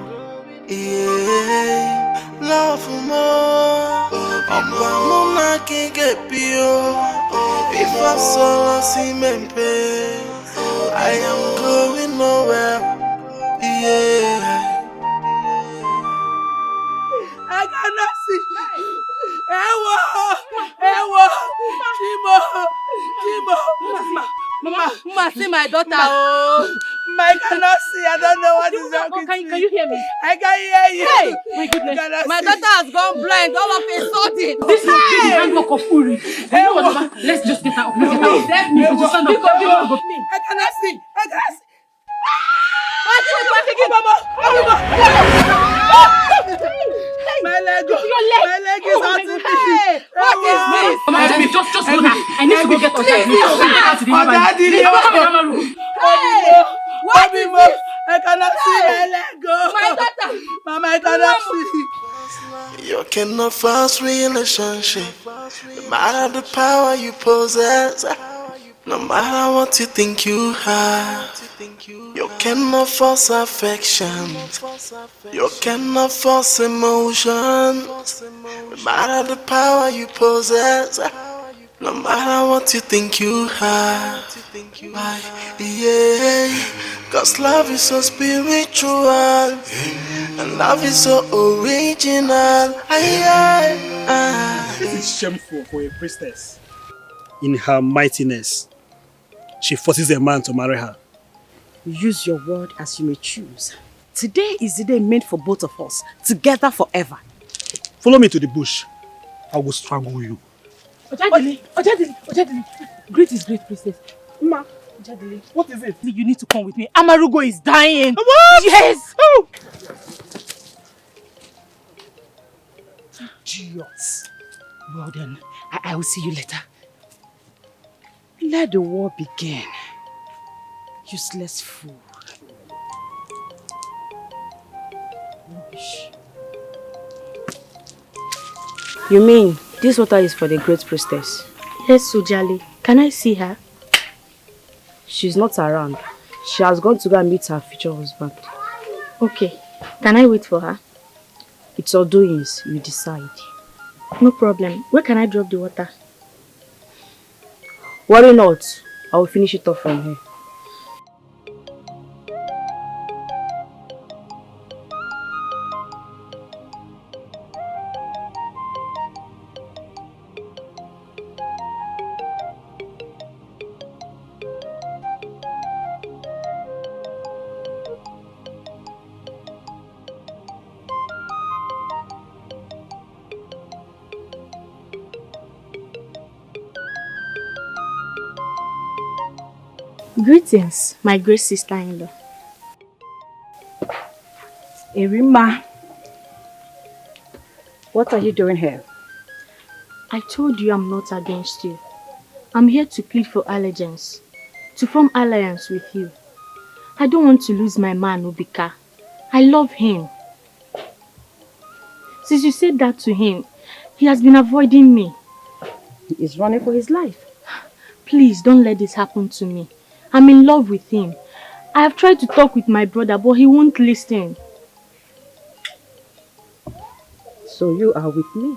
Yeah, love more, I can get be. If I saw, see me pray, I am going nowhere. Yeah. I cannot see. Ewo! Ewo! Chimo! Mama, see my daughter. Oh. I cannot see. I don't know what is wrong with me. Can you hear me? I can hear you. Hey, my goodness. My daughter has gone blind all of a sudden. This is the handbook of Uri. You know what, Mama? Let's just get her up. Let's get her up. Help me to stand up. I cannot see. I cannot see. My leg is hurting me. What is this? Mama, just hold her. I need to go get her. What is this? I cannot see my leg. My daughter. Mama, I cannot see. You cannot force relationship, no matter the power you possess, no matter what you think you have. You cannot force affection, you cannot force emotion, no matter the power you possess, no matter what you think you have. Yeah, cause love is so spiritual, and love is so original. This is shameful for a priestess. In her mightiness, she forces a man to marry her. Use your word as you may choose. Today is the day meant for both of us, together forever. Follow me to the bush. I will strangle you. Ojadili. Great is great, priestess. Ma, Ojadili. what is it? You need to come with me. Amarugo is dying. What? Yes. Oh. Idiots. Well then, I will see you later. Let the war begin. Useless fool. Rubbish. You mean this water is for the great priestess? Yes, Sujali. Can I see her? She's not around. She has gone to go and meet her future husband. Okay. Can I wait for her? It's your doings. You decide. No problem. Where can I drop the water? Worry not. I will finish it off from here. Greetings, my great sister-in-law. Erima, what are you doing here? I told you I'm not against you. I'm here to plead for allegiance, to form alliance with you. I don't want to lose my man, Obika. I love him. Since you said that to him, he has been avoiding me. He is running for his life. Please don't let this happen to me. I'm in love with him. I have tried to talk with my brother, but he won't listen. So you are with me?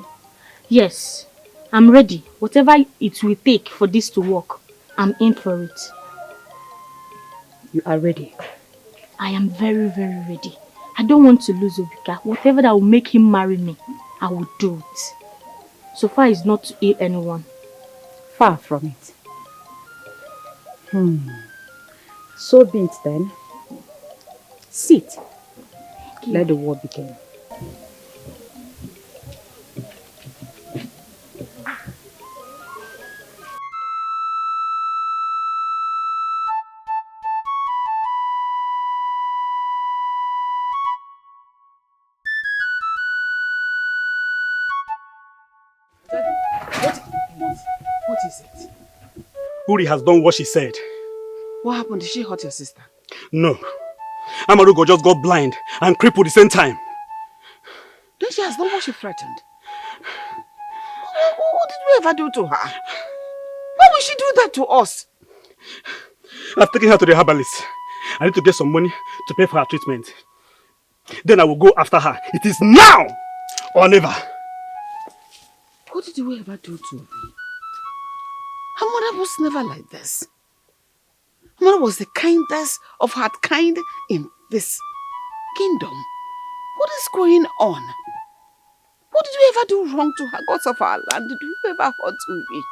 Yes, I'm ready. Whatever it will take for this to work, I'm in for it. You are ready? I am very, very ready. I don't want to lose Obika. Whatever that will make him marry me, I will do it. So far is not to ill anyone. Far from it. So be it then. Sit. Let the war begin. What is it? Uri has done what she said. What happened? Did she hurt your sister? No. Amarugo just got blind and crippled at the same time. Then she has done what she threatened. What did we ever do to her? Why would she do that to us? I've taken her to the herbalist. I need to get some money to pay for her treatment. Then I will go after her. It is now or never. What did we ever do to her? Her mother was never like this. Her mother was the kindest of her kind in this kingdom. What is going on? What did we ever do wrong to her, gods of our land? Did we ever hurt Uri?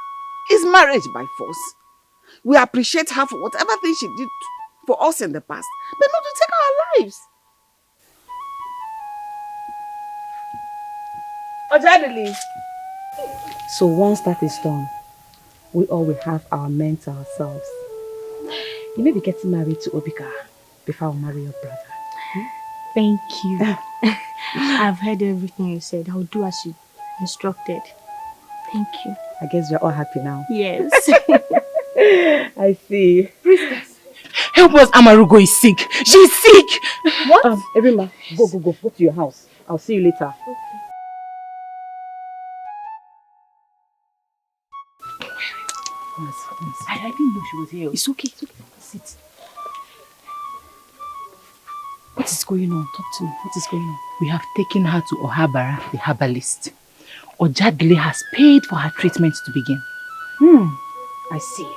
Is marriage by force? We appreciate her for whatever thing she did for us in the past, but not to take our lives. Ojadili. So once that is done, we all will have our men to ourselves. You may be getting married to Obika before I marry your brother. Thank you. I've heard everything you said. I'll do as you instructed. Thank you. I guess we're all happy now. Yes. I see. Priestess, help us, Amarugo is sick. She's sick. What? Erima, go to your house. I'll see you later. Okay. I didn't know she was here. It's okay. Sit. What is going on? Talk to me. What is going on? We have taken her to Ohabara, the herbalist. Ojadili has paid for her treatment to begin. I see.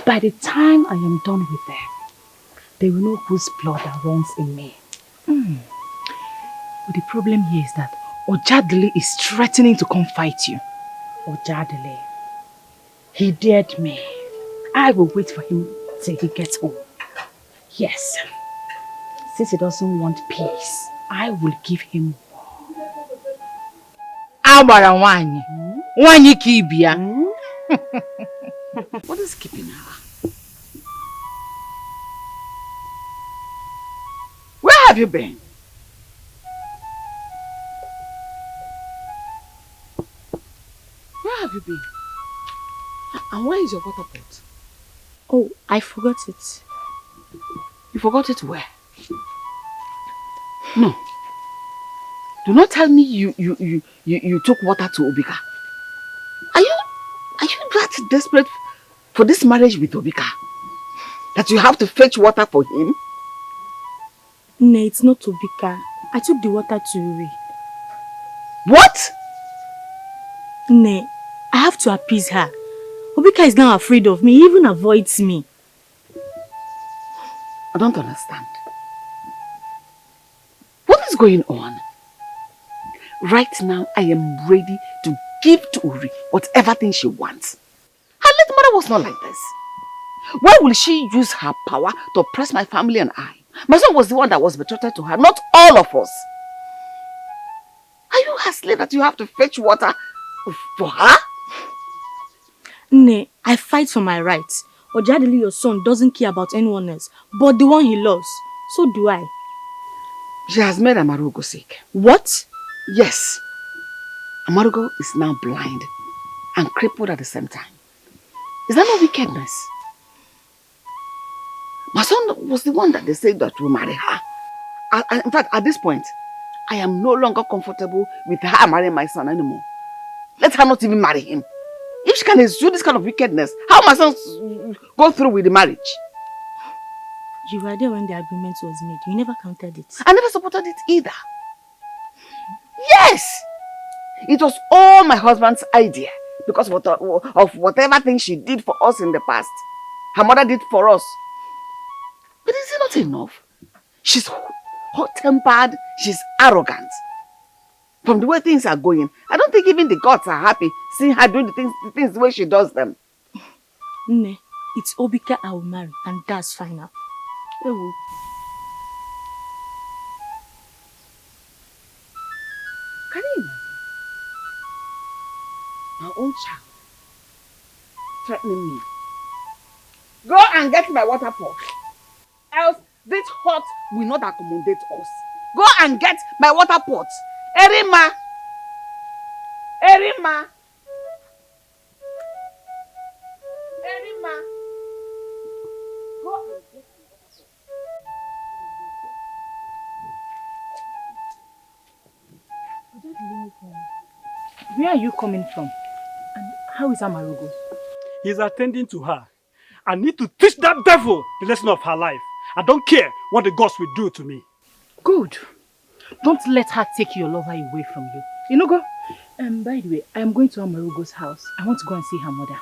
By the time I am done with them, they will know whose blood that runs in me. But the problem here is that Ojadili is threatening to come fight you. Ojadili. He dared me. I will wait for him till he gets home. Yes. Since he doesn't want peace, I will give him war. Agbara nwanyi. Nwanyi ka ibia. What is keeping her? Where have you been? Where have you been? And where is your water pot? Oh, I forgot it. You forgot it where? No. Do not tell me you took water to Obika. Are you that desperate for this marriage with Obika? That you have to fetch water for him? No, it's not Obika. I took the water to Uri. What? No, I have to appease her. Obika is now afraid of me. He even avoids me. I don't understand. What is going on? Right now, I am ready to give to Uri whatever thing she wants. Her late mother was not like this. Why will she use her power to oppress my family and I? My son was the one that was betrothed to her, not all of us. Are you her slave that you have to fetch water for her? Nay, I fight for my rights. Ojadili, your son, doesn't care about anyone else, but the one he loves. So do I. She has made Amarugo sick. What? Yes. Amarugo is now blind and crippled at the same time. Is that no wickedness? My son was the one that they said that will marry her. In fact, at this point, I am no longer comfortable with her marrying my son anymore. Let her not even marry him. If she can do this kind of wickedness, how my son go through with the marriage? You were there when the agreement was made. You never counted it. I never supported it either. Yes! It was all my husband's idea because of whatever thing she did for us in the past. Her mother did for us. But is it not enough? She's hot-tempered, she's arrogant. From the way things are going, I don't think think even the gods are happy seeing her doing the things the way she does them? Nne, it's Obika I will marry, and that's final. Ewu. Can you imagine? My own child threatening me. Go and get my water pot. Else this hut will not accommodate us. Go and get my water pot. Erima! Erima! Erima! Go and get my water pot. Where are you coming from? And how is Amarugo? He's attending to her. I need to teach that devil the lesson of her life. I don't care what the gods will do to me. Good. Don't let her take your lover away from you. You know, go. By the way, I am going to Amarugo's house. I want to go and see her mother.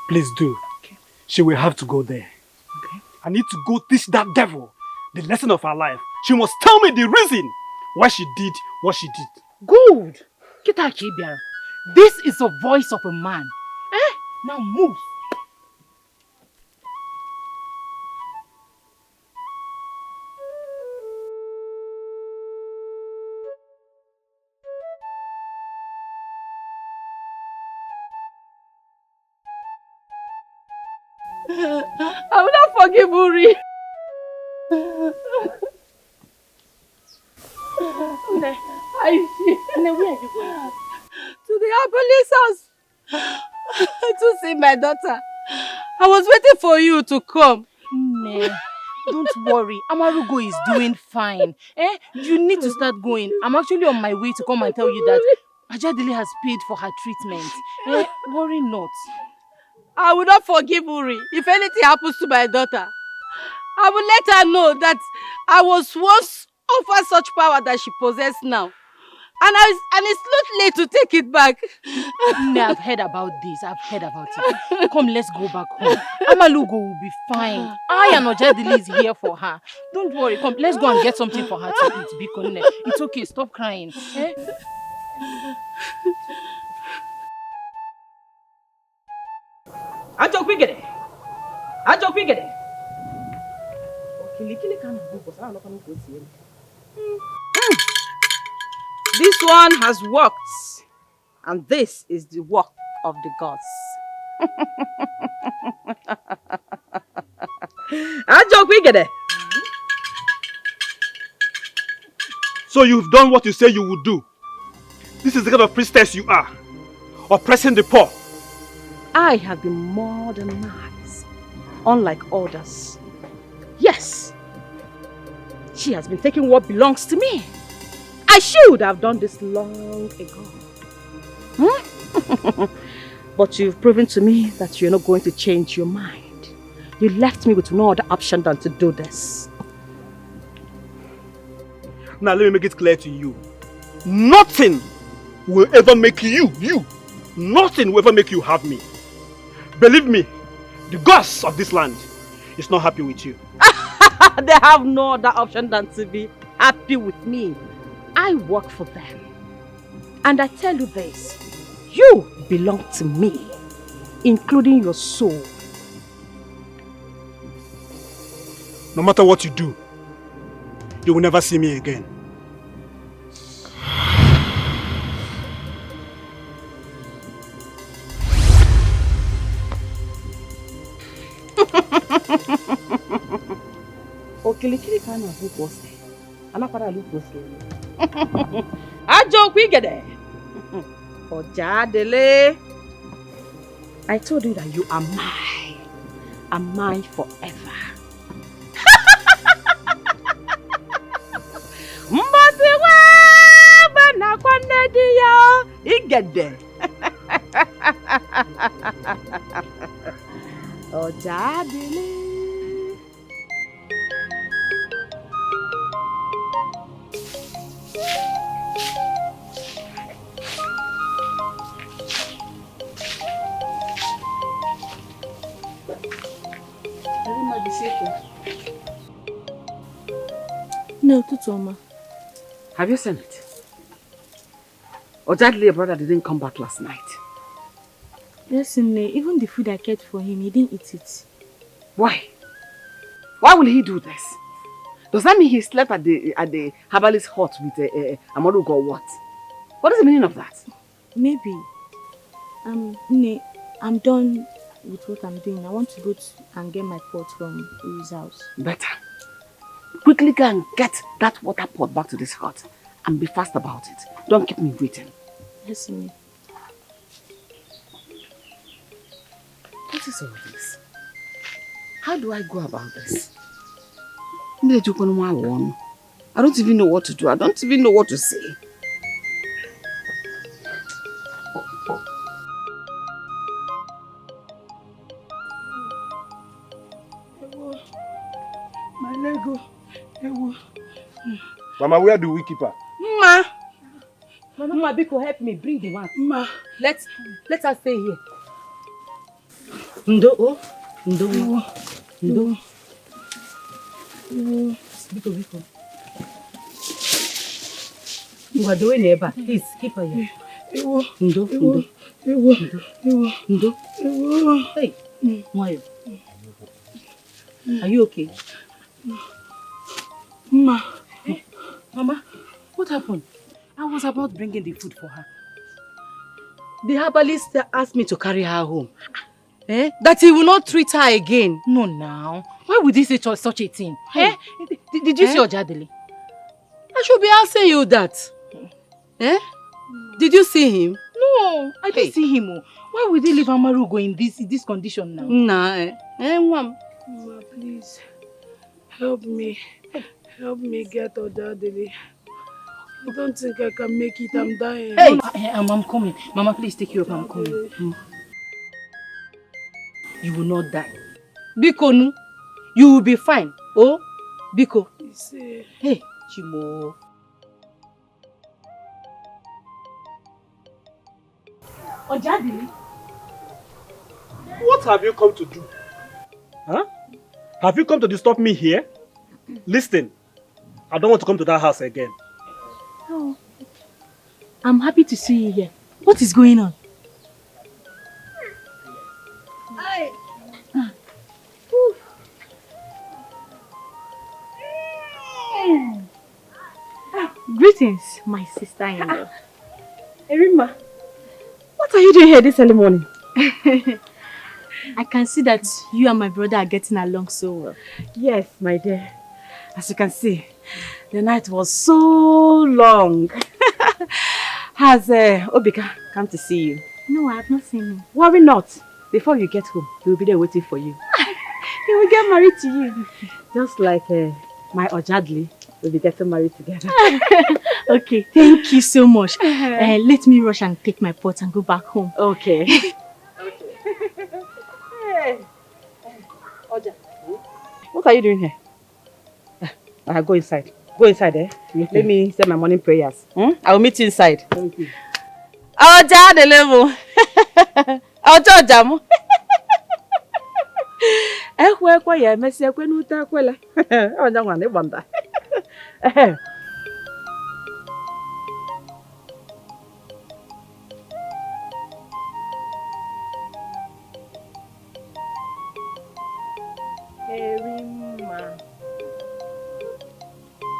Please do. Okay. She will have to go there. Okay. I need to go teach that devil the lesson of her life. She must tell me the reason why she did what she did. Good. Kita Kibiara. This is the voice of a man. Eh? Now move. I will not forgive Uri. Where are you going? To the police house to see my daughter. I was waiting for you to come. Nah, don't worry. Amarugo is doing fine. You need to start going. I'm actually on my way to come and tell you that Ajadili has paid for her treatment. Worry not. I will not forgive Uri if anything happens to my daughter. I will let her know that I was once offered such power that she possesses now. And it's not late to take it back. Nah, I've heard about this. I've heard about it. Come, let's go back home. Amalugo will be fine. I and Ojadili is here for her. Don't worry. Come, let's go and get something for her to eat. Bikone. It's okay. Stop crying. Ajok pigede. Ajok pigede. This one has worked, and this is the work of the gods. Ajok pigede. So you've done what you say you would do. This is the kind of priestess you are. Oppressing the poor. I have been more than nice, unlike others. Yes, she has been taking what belongs to me. I should have done this long ago. But you've proven to me that you're not going to change your mind. You left me with no other option than to do this. Now let me make it clear to you. Nothing will ever make you. Nothing will ever make you have me. Believe me, the gods of this land is not happy with you. They have no other option than to be happy with me. I work for them. And I tell you this, you belong to me, including your soul. No matter what you do, you will never see me again. Okilikili kana hukose. Anapara lukose. Ajo kwigede. Ojadele. I told you that you are mine. I'm mine forever. Mbasiwe bana kwanediya igede. Ojadele. No, Tutoma. Have you seen it? Ojadli, your brother, didn't come back last night. Yes, Nne, even the food I kept for him, he didn't eat it. Why? Why will he do this? Does that mean he slept at the herbalist hut with Amarugo or what? What is the meaning of that? Maybe. Nne, I'm done with what I'm doing. I want to go and get my pot from Uri's house. Better. Quickly go and get that water pot back to this hut and be fast about it. Don't keep me waiting. Yes, Nne. What is all this? How do I go about this? I don't even know what to do. I don't even know what to say. My Lego. Mama, where do we keep her? Ma! Mama, Biko, help me. Bring the one. Ma. Let us stay here. Ndo. Biko. You are doing neighbor. Please, keep her here. Ndo. Hey, Moyo. Are you okay? Ma. Mama, what happened? I was about bringing the food for her. The herbalist asked me to carry her home. That he will not treat her again. No, now. Why would he say such a thing? Did you see Ojadili? I should be asking you that. Did you see him? No, I didn't see him. Why would he leave Amarugo in this condition now? Nah, Ma, please. Help me. Help me get Ojadili. I don't think I can make it. I'm dying. Hey, I'm coming. Mama, please take care of her. I'm coming. You will not die. Biko, nu, you will be fine. Oh, Biko. Hey, Chimo. Ojadili. What have you come to do? Huh? Have you come to disturb me here? Listen, I don't want to come to that house again. Oh, I'm happy to see you here. What is going on? Greetings, my sister-in-law. Erima, what are you doing here this early morning? I can see that you and my brother are getting along so well. Yes, my dear. As you can see, the night was so long. Has Obika come to see you? No, I have not seen him. Worry not. Before you get home, he will be there waiting for you. He will get married to you. Just like my Ojadli will be getting married together. Okay, thank you so much. Let me rush and take my pot and go back home. Okay. Hey. Oja, what are you doing here? Go inside. Go inside, Okay. Let me say my morning prayers. I will meet you inside. Thank you. Oja the level. Oja jamu. Ekwe ya mesi ekwe n'ute ekwela. Oja nwa n'ịgbanda.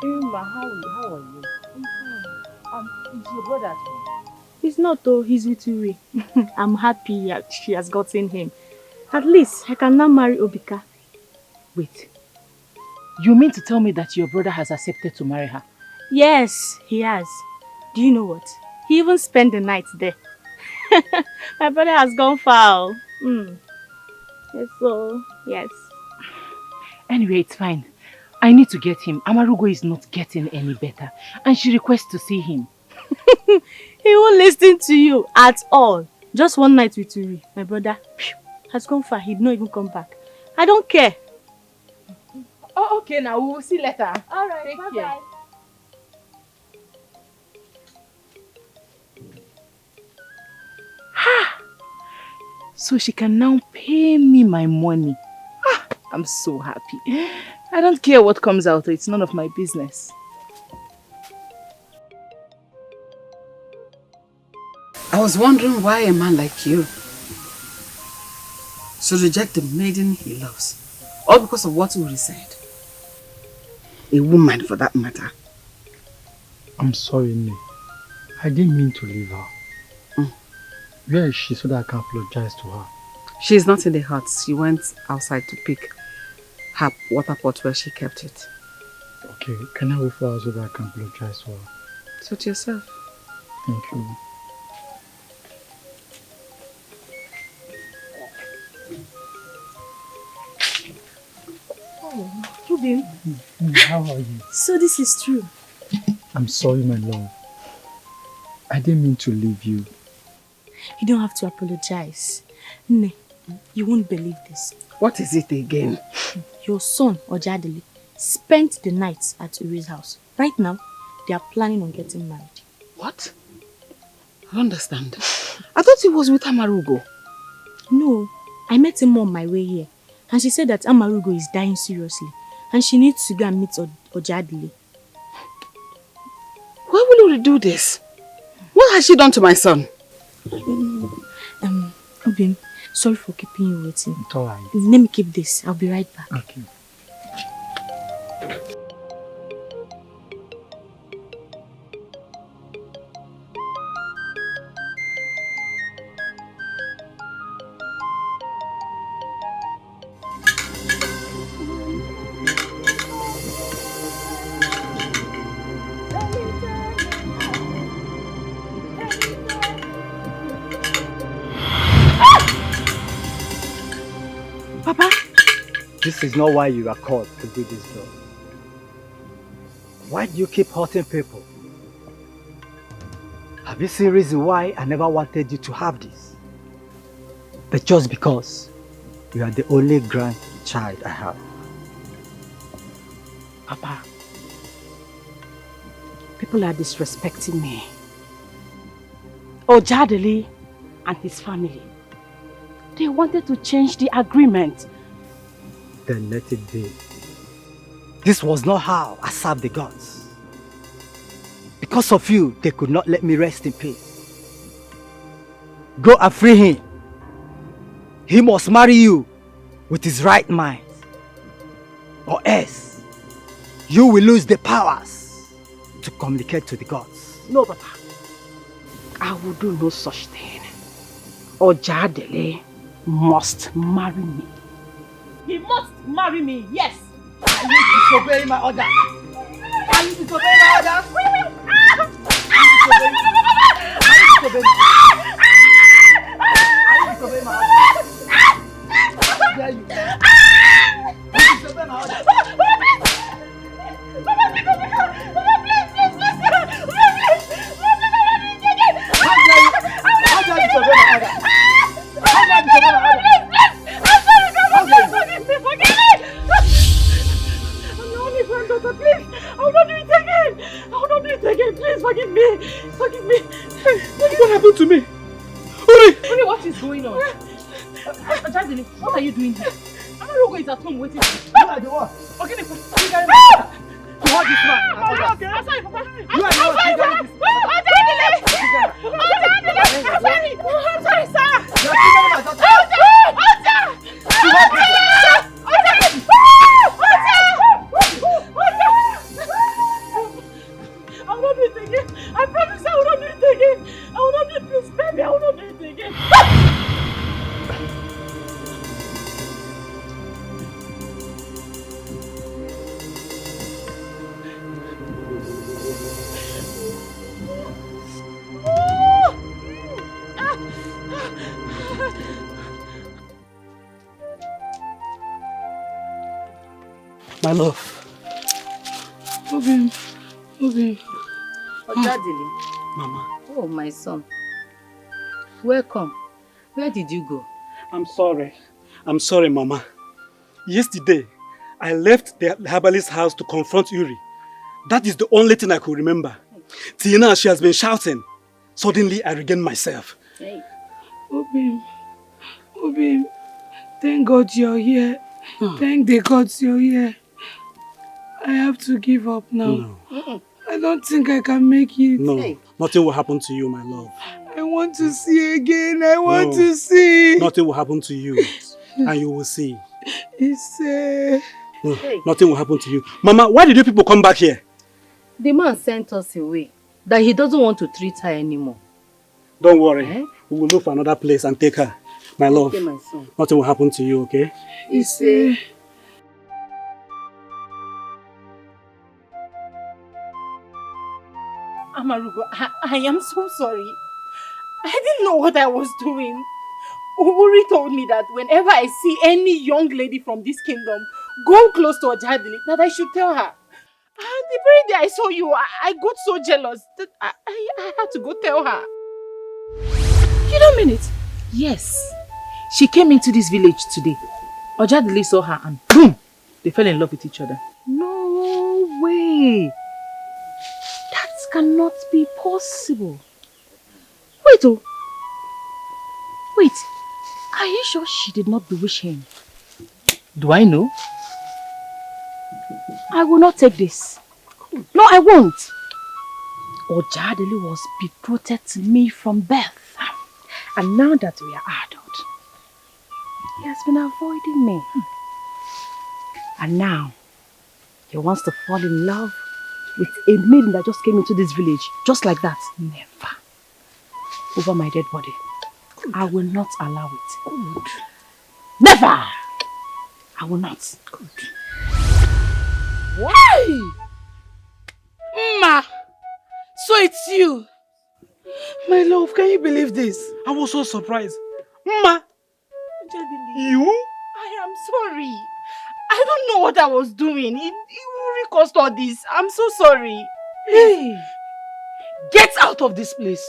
Irma, how are you? I'm fine. Is your brother at home? He's not though, he's with Uri. I'm happy that she has gotten him. At least I can now marry Obika. Wait. You mean to tell me that your brother has accepted to marry her? Yes, he has. Do you know what? He even spent the night there. My brother has gone far. Yes, so, yes. Anyway, it's fine. I need to get him. Amarugo is not getting any better. And she requests to see him. He won't listen to you at all. Just one night with Uri. My brother has gone far. He'd not even come back. I don't care. Oh, okay. Now we will see later. All right. Take Bye-bye. care. So she can now pay me my money. I'm so happy. I don't care what comes out. It's none of my business. I was wondering why a man like you should reject the maiden he loves. All because of what Uri said. A woman, for that matter. I'm sorry, Ne. I didn't mean to leave her. Where is she so that I can apologize to her? She is not in the hut. She went outside to pick her water pot where she kept it. Okay, can I wait for her so that I can apologize to her? Suit yourself. Thank you. Oh, Ruben. How are you? So this is true. I'm sorry, my love. I didn't mean to leave you. You don't have to apologize. Ne, you won't believe this. What is it again? Your son, Ojadele, spent the night at Uri's house. Right now, they are planning on getting married. What? I don't understand. I thought he was with Amarugo. No, I met him on my way here. And she said that Amarugo is dying seriously. And she needs to go and meet Ojadele. Why will you do this? What has she done to my son? Obin, sorry for keeping you waiting. It's alright. Let me keep this. I'll be right back. Okay. This is not why you are called to do this job. Why do you keep hurting people? Have you seen reason why I never wanted you to have this? But just because you are the only grandchild I have. Papa, people are disrespecting me. Ojadele and his family, they wanted to change the agreement. Then let it be. This was not how I served the gods. Because of you, they could not let me rest in peace. Go and free him. He must marry you with his right mind. Or else, you will lose the powers to communicate to the gods. No, Papa. I will do no such thing. Ojadele must marry me. He must marry me, yes! Are you disobeying my order? Are you disobeying my order? What happened to me? Uri, what is going on? Ojadele, what are you doing here? Amarugo is at home waiting for you. You are the one. Okay, You have this man. I'm sorry, Papa. You are the one. I'm sorry, sir. You are triggering my daughter. I will not do it again. I promise I will not do it again. I will not do it, please, baby. I will not do it again. My love. Obin. Ojadele. Mama. Oh, my son. Welcome. Where did you go? I'm sorry. I'm sorry, Mama. Yesterday, I left the herbalist's house to confront Uri. That is the only thing I could remember. Till now, she has been shouting. Suddenly, I regained myself. Hey. Obin, thank God you're here. Thank the gods you're here. I have to give up now. No. I don't think I can make it. No, nothing will happen to you, my love. I I want to see again. I want to see. Nothing will happen to you. And you will see. No, Hey. nothing will happen to you. Mama, why did you people come back here? The man sent us away. That he doesn't want to treat her anymore. Don't worry. We will look for another place and take her. My love. Okay, my son. Nothing will happen to you, okay? Amarugo, I am so sorry. I didn't know what I was doing. Uri told me that whenever I see any young lady from this kingdom go close to Ojadili, that I should tell her. And the very day I saw you, I got so jealous that I had to go tell her. You don't mean it? Yes. She came into this village today. Ojadili saw her and boom! They fell in love with each other. No way. That cannot be possible. Wait, oh. Wait. Are you sure she did not bewitch him? Do I know? I will not take this. No, I won't. Ojadili was betrothed to me from birth. And now that we are adult, he has been avoiding me. And now, he wants to fall in love with a maiden that just came into this village. Just like that. Never. Over my dead body. Good. I will not allow it. Good. Never! I will not. Good. Why? Ma! So it's you! My love, can you believe this? I was so surprised. Ma! You? I am sorry. I don't know what I was doing. It really caused all this. I'm so sorry. Hey! Get out of this place.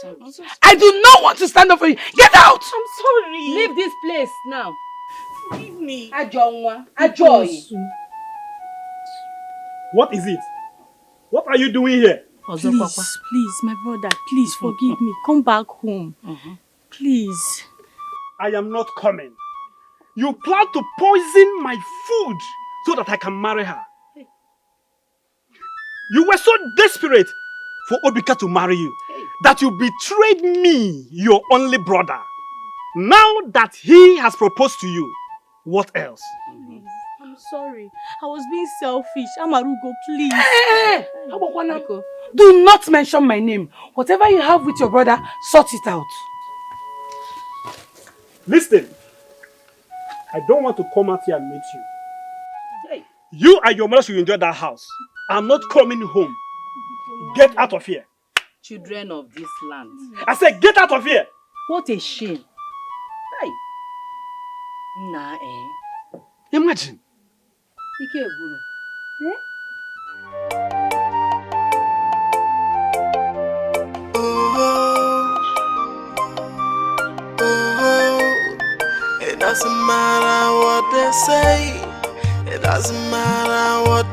I do not want to stand up for you. Get out! I'm sorry. Leave this place now. Leave me. Ajonwa. Ajoy. What is it? What are you doing here? Please, my brother, please forgive me. Come back home. Please. I am not coming. You plan to poison my food so that I can marry her. You were so desperate for Obika to marry you that you betrayed me, your only brother. Now that he has proposed to you, what else? Please, I'm sorry. I was being selfish. Amarugo, please. Hey! Do not mention my name. Whatever you have with your brother, sort it out. Listen, I don't want to come out here and meet you. You and your mother should enjoy that house. I'm not coming home. Get out of here. Children of this land. I said get out of here. What a shame. Hey. Nah, Imagine. Ike Guru. It doesn't matter what they say. It doesn't matter what